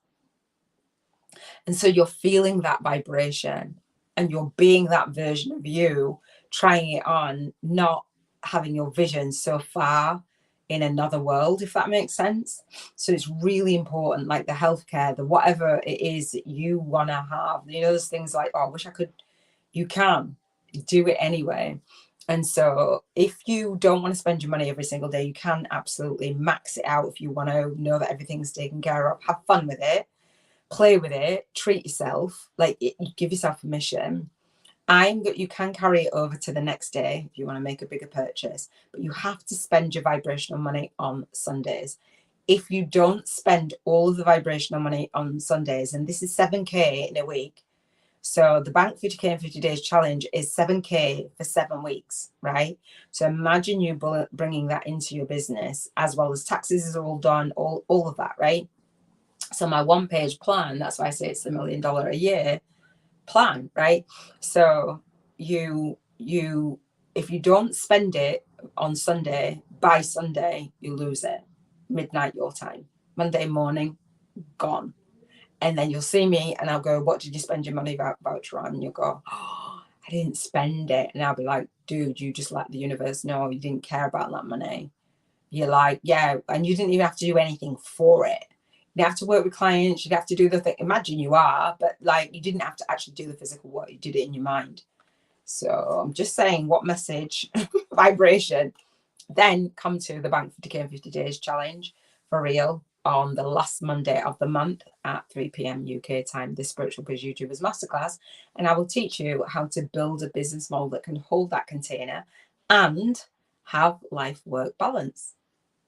And so you're feeling that vibration and you're being that version of you, trying it on, not having your vision so far in another world, if that makes sense. So it's really important, like the healthcare, the whatever it is that you want to have, you know, those things like, oh, I wish I could, you can do it anyway. And so if you don't want to spend your money every single day, you can absolutely max it out. If you want to know that everything's taken care of, have fun with it, play with it, treat yourself, like give yourself permission. You can carry it over to the next day if you want to make a bigger purchase, but you have to spend your vibrational money on Sundays. If you don't spend all of the vibrational money on Sundays, and this is 7K in a week, so the Bank 50K in 50 Days Challenge is 7K for 7 weeks, right? So imagine you bringing that into your business, as well as taxes is all done, all of that, right? So my 1-page plan, that's why I say it's the $1 million a year plan, right? So you if you don't spend it on Sunday, by Sunday you lose it. Midnight your time, Monday morning gone. And then you'll see me and I'll go, what did you spend your money voucher on? And you'll go, oh, I didn't spend it. And I'll be like, dude, you just let the universe know you didn't care about that money. You're like, yeah, and you didn't even have to do anything for it. You have to work with clients, you'd have to do the thing. Imagine you are, but like you didn't have to actually do the physical work, you did it in your mind. So I'm just saying, what message, vibration. Then come to the Bank 50K in 50 Days Challenge for real on the last Monday of the month at 3 p.m. UK time, this Spiritual Biz YouTubers Masterclass. And I will teach you how to build a business model that can hold that container and have life work balance.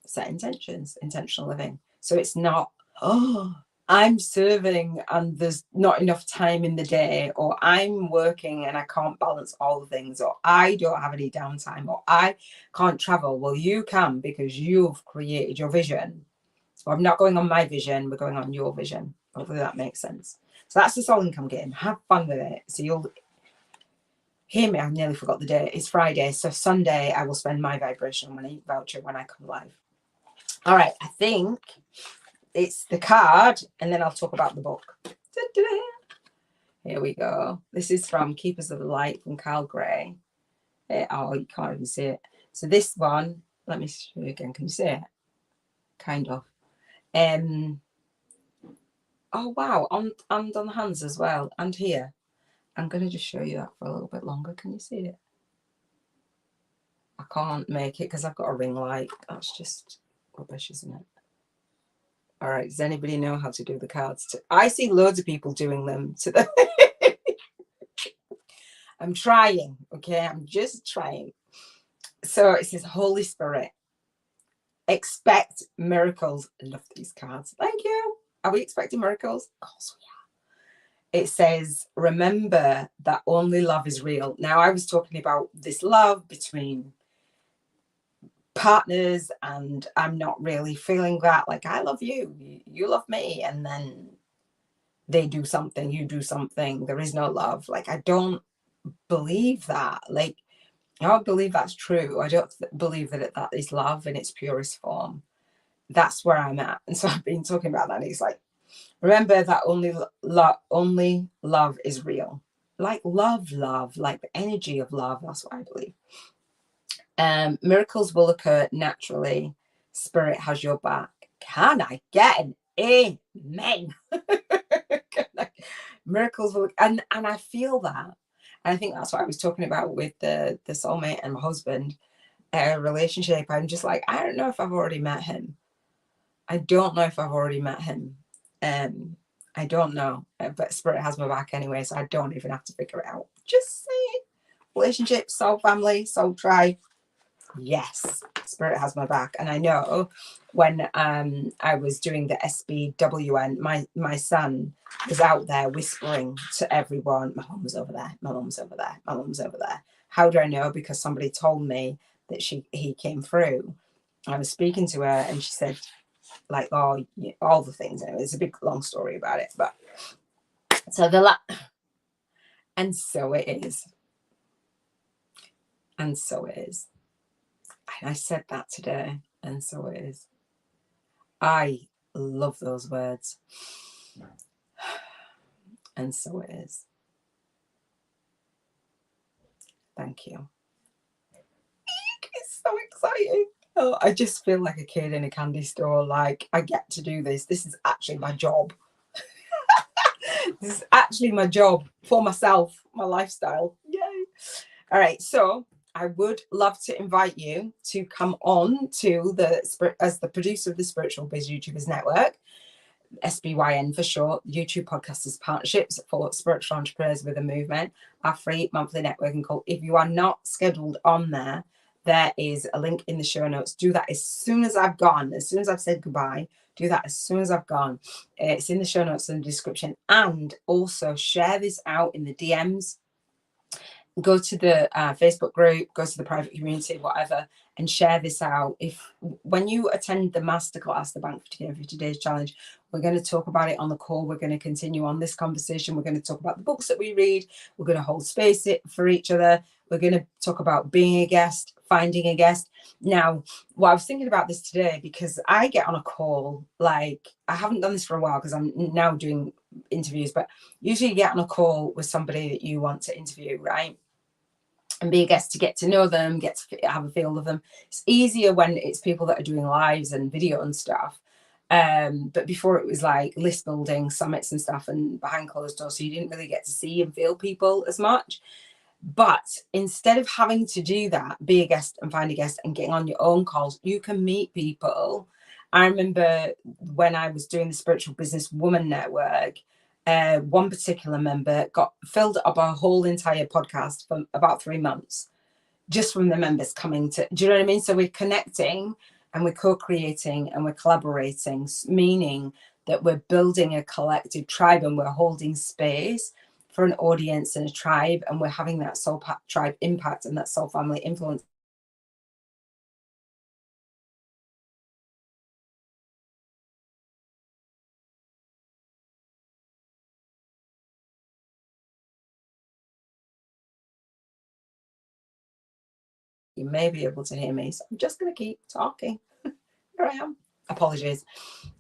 Set intentions, intentional living. So it's not, oh, I'm serving and there's not enough time in the day, or I'm working and I can't balance all the things, or I don't have any downtime, or I can't travel. Well, you can, because you've created your vision. So I'm not going on my vision, we're going on your vision. Hopefully that makes sense. So that's the soul income game. Have fun with it. So you'll hear me, I nearly forgot the day. It's Friday. So Sunday I will spend my vibrational money voucher when I come live. All right, I think it's the card, and then I'll talk about the book. Here we go. This is from Keepers of the Light from Carl Gray. Oh, you can't even see it. So this one, let me show you again. Can you see it? Kind of. Oh, wow. And on the hands as well. And here. I'm going to just show you that for a little bit longer. Can you see it? I can't make it because I've got a ring light. That's just rubbish, isn't it? All right, does anybody know how to do the cards? I see loads of people doing them to the I'm trying, okay? I'm just trying. So it says, Holy Spirit, expect miracles. I love these cards. Thank you. Are we expecting miracles? Of course we are. It says, remember that only love is real. Now, I was talking about this love between partners, and I'm not really feeling that, like, I love you, you love me, and then they do something, you do something, there is no love. Like, I don't believe that. Like, I don't believe that's true. I don't believe that that is love in its purest form. That's where I'm at. And so I've been talking about that, and it's like, remember that only love is real. Like love, like the energy of love. That's what I believe. Miracles will occur naturally. Spirit has your back. Can I get an amen? Miracles will, and I feel that. And I think that's what I was talking about with the soulmate and my husband relationship. I'm just like, I don't know if I've already met him. I don't know if I've already met him. I don't know. But Spirit has my back anyway, so I don't even have to figure it out. Just saying. Relationship, soul family, soul tribe. Yes, Spirit has my back. And I know when I was doing the SBWN, my son was out there whispering to everyone, my mum's over there, my mum's over there, my mum's over there. How do I know? Because somebody told me that he came through. I was speaking to her and she said, like, oh, all the things. Anyway, it's a big long story about it. But so and so it is. And so it is. And I said that today, and so it is. I love those words. And so it is. Thank you. It's so exciting. Oh, I just feel like a kid in a candy store. Like, I get to do this. This is actually my job. This is actually my job for myself, my lifestyle. Yay. All right. So I would love to invite you to come on to as the producer of the Spiritual Biz YouTubers Network, SBYN for short, YouTube Podcasters Partnerships for Spiritual Entrepreneurs with a Movement, our free monthly networking call. If you are not scheduled on there, there is a link in the show notes. Do that as soon as I've gone, as soon as I've said goodbye. Do that as soon as I've gone. It's in the show notes and the description. And also share this out in the DMs. Go to the Facebook group, go to the private community, whatever, and share this out. When you attend the Masterclass, the Bank 50 and 50 Days Challenge, we're going to talk about it on the call. We're going to continue on this conversation. We're going to talk about the books that we read. We're going to hold space for each other. We're going to talk about being a guest, finding a guest. Now, I was thinking about this today because I get on a call, like, I haven't done this for a while because I'm now doing interviews, but usually you get on a call with somebody that you want to interview, right? And be a guest to get to know them, get to have a feel of them. It's easier when it's people that are doing lives and video and stuff. But before it was like list building summits and stuff and behind closed doors, so you didn't really get to see and feel people as much. But instead of having to do that, be a guest and find a guest and getting on your own calls, you can meet people. I remember when I was doing the Spiritual Business Woman Network, one particular member filled up our whole entire podcast for about 3 months, just from the members coming to, do you know what I mean? So we're connecting and we're co-creating and we're collaborating, meaning that we're building a collective tribe and we're holding space for an audience and a tribe, and we're having that soul tribe impact and that soul family influence. You may be able to hear me, so I'm just going to keep talking. Here I am. Apologies.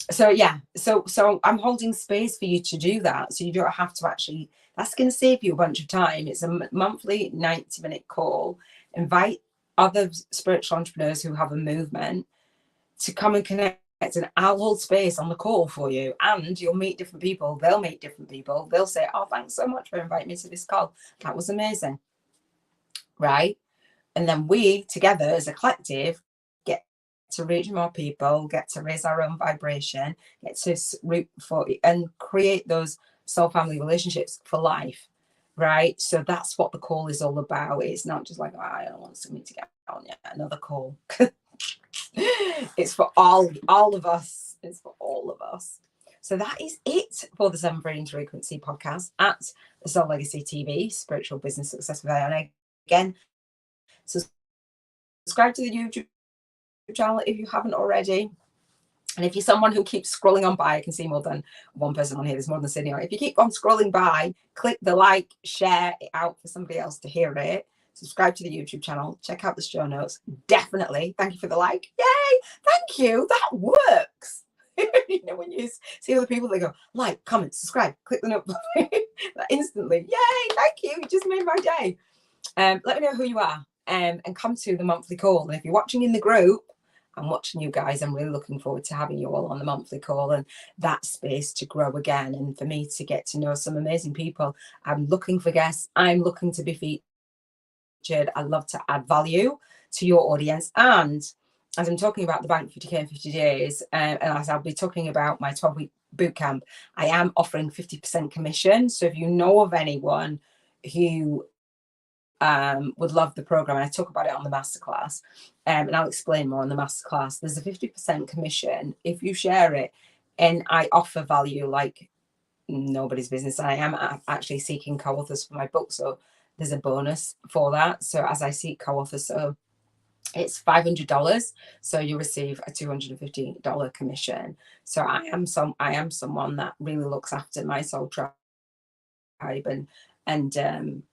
So yeah, so I'm holding space for you to do that, so you don't have to actually, that's going to save you a bunch of time. It's a monthly 90-minute call. Invite other spiritual entrepreneurs who have a movement to come and connect, and I'll hold space on the call for you, and you'll meet different people. They'll meet different people. They'll say, oh, thanks so much for inviting me to this call, that was amazing, right? And then we together as a collective get to reach more people, get to raise our own vibration, get to root for and create those soul family relationships for life, right? So that's what the call is all about. It's not just like, oh, I don't want me to get on yet another call. It's for all of us. It's for all of us. So that is it for the 7 Freedoms Frequency podcast at the Soul Legacy TV, Spiritual Business Success with Iona. Again, subscribe to the YouTube channel if you haven't already. And if you're someone who keeps scrolling on by, I can see more than one person on here. There's more than Sydney. If you keep on scrolling by, click the like, share it out for somebody else to hear it. Subscribe to the YouTube channel. Check out the show notes. Definitely. Thank you for the like. Yay! Thank you. That works. You know, when you see other people, they go, like, comment, subscribe, click the note instantly. Yay! Thank you. You just made my day. Let me know who you are, and come to the monthly call. And if you're watching in the group, I'm watching you guys. I'm really looking forward to having you all on the monthly call and that space to grow again, and for me to get to know some amazing people. I'm looking for guests. I'm looking to be featured. I love to add value to your audience. And as I'm talking about the Bank 50K in 50 days, and as I'll be talking about my 12-week bootcamp, I am offering 50% commission. So if you know of anyone who would love the program. And I talk about it on the masterclass, and I'll explain more on the masterclass. There's a 50% commission if you share it, and I offer value like nobody's business. I am actually seeking co-authors for my book, so there's a bonus for that. So as I seek co-authors, so it's $500, so you receive a $250 commission. So I am someone that really looks after my soul tribe and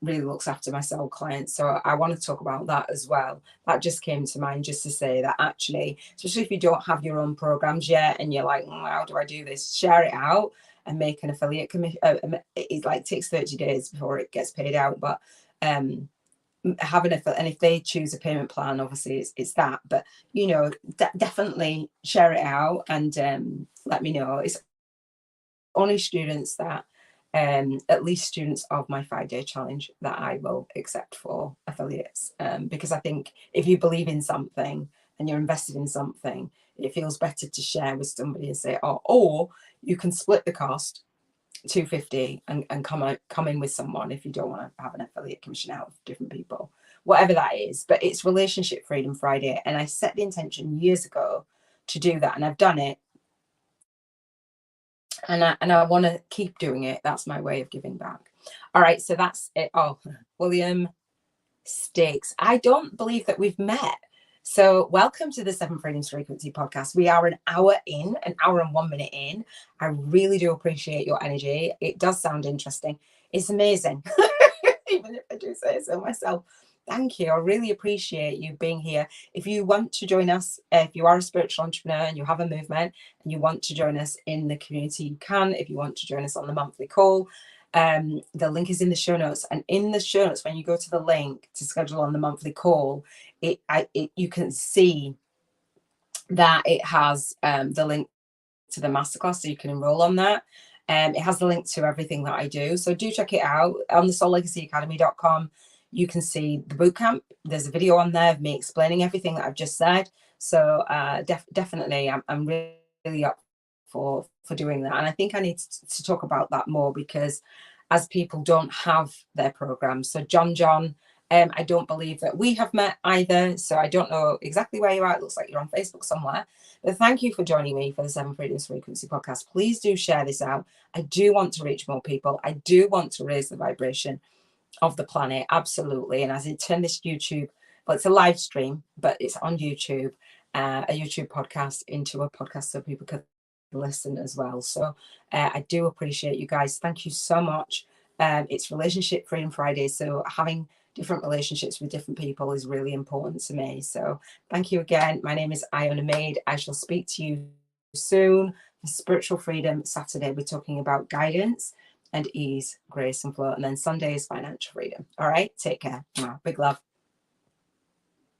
really looks after my soul clients. So I want to talk about that as well. That just came to mind, just to say that actually, especially if you don't have your own programs yet and you're like, how do I do this? Share it out and make an affiliate commission. It like takes 30 days before it gets paid out, but having and if they choose a payment plan, obviously it's that, but definitely share it out and let me know. It's only students that at least students of my 5-day challenge that I will accept for affiliates, because I think if you believe in something and you're invested in something, it feels better to share with somebody and say, oh, or you can split the cost $250 and come in with someone if you don't want to have an affiliate commission out of different people, whatever that is. But it's Relationship Freedom Friday, and I set the intention years ago to do that, and I've done it, and I want to keep doing it. That's my way of giving back. All right, so that's it. Oh, William Stakes, I don't believe that we've met. So welcome to the 7 Freedoms Frequency podcast. We are an hour and 1 minute in. I really do appreciate your energy. It does sound interesting. It's amazing. Even if I do say so myself. Thank you. I really appreciate you being here. If you want to join us, if you are a spiritual entrepreneur and you have a movement and you want to join us in the community, you can. If you want to join us on the monthly call, the link is in the show notes, and in the show notes, when you go to the link to schedule on the monthly call, you can see that it has the link to the masterclass, so you can enroll on that. It has the link to everything that I do, so do check it out on the soullegacyacademy.com. You can see the bootcamp. There's a video on there of me explaining everything that I've just said. So definitely, I'm really up for doing that, and I think I need to talk about that more, because as people don't have their programs. So John, I don't believe that we have met either, so I don't know exactly where you are. It looks like you're on Facebook somewhere, but thank you for joining me for the 7 Freedoms Frequency podcast. Please do share this out. I do want to reach more people. I do want to raise the vibration of the planet, absolutely. And as I turn this YouTube, well, it's a live stream, but it's on YouTube, a YouTube podcast into a podcast so people can listen as well. So I do appreciate you guys. Thank you so much. It's Relationship Freedom Friday, so having different relationships with different people is really important to me. So thank you again. My name is Iona Meade. I shall speak to you soon. For Spiritual Freedom Saturday, we're talking about guidance and ease, grace and flow, and then Sunday is financial freedom. All right, take care. Big love.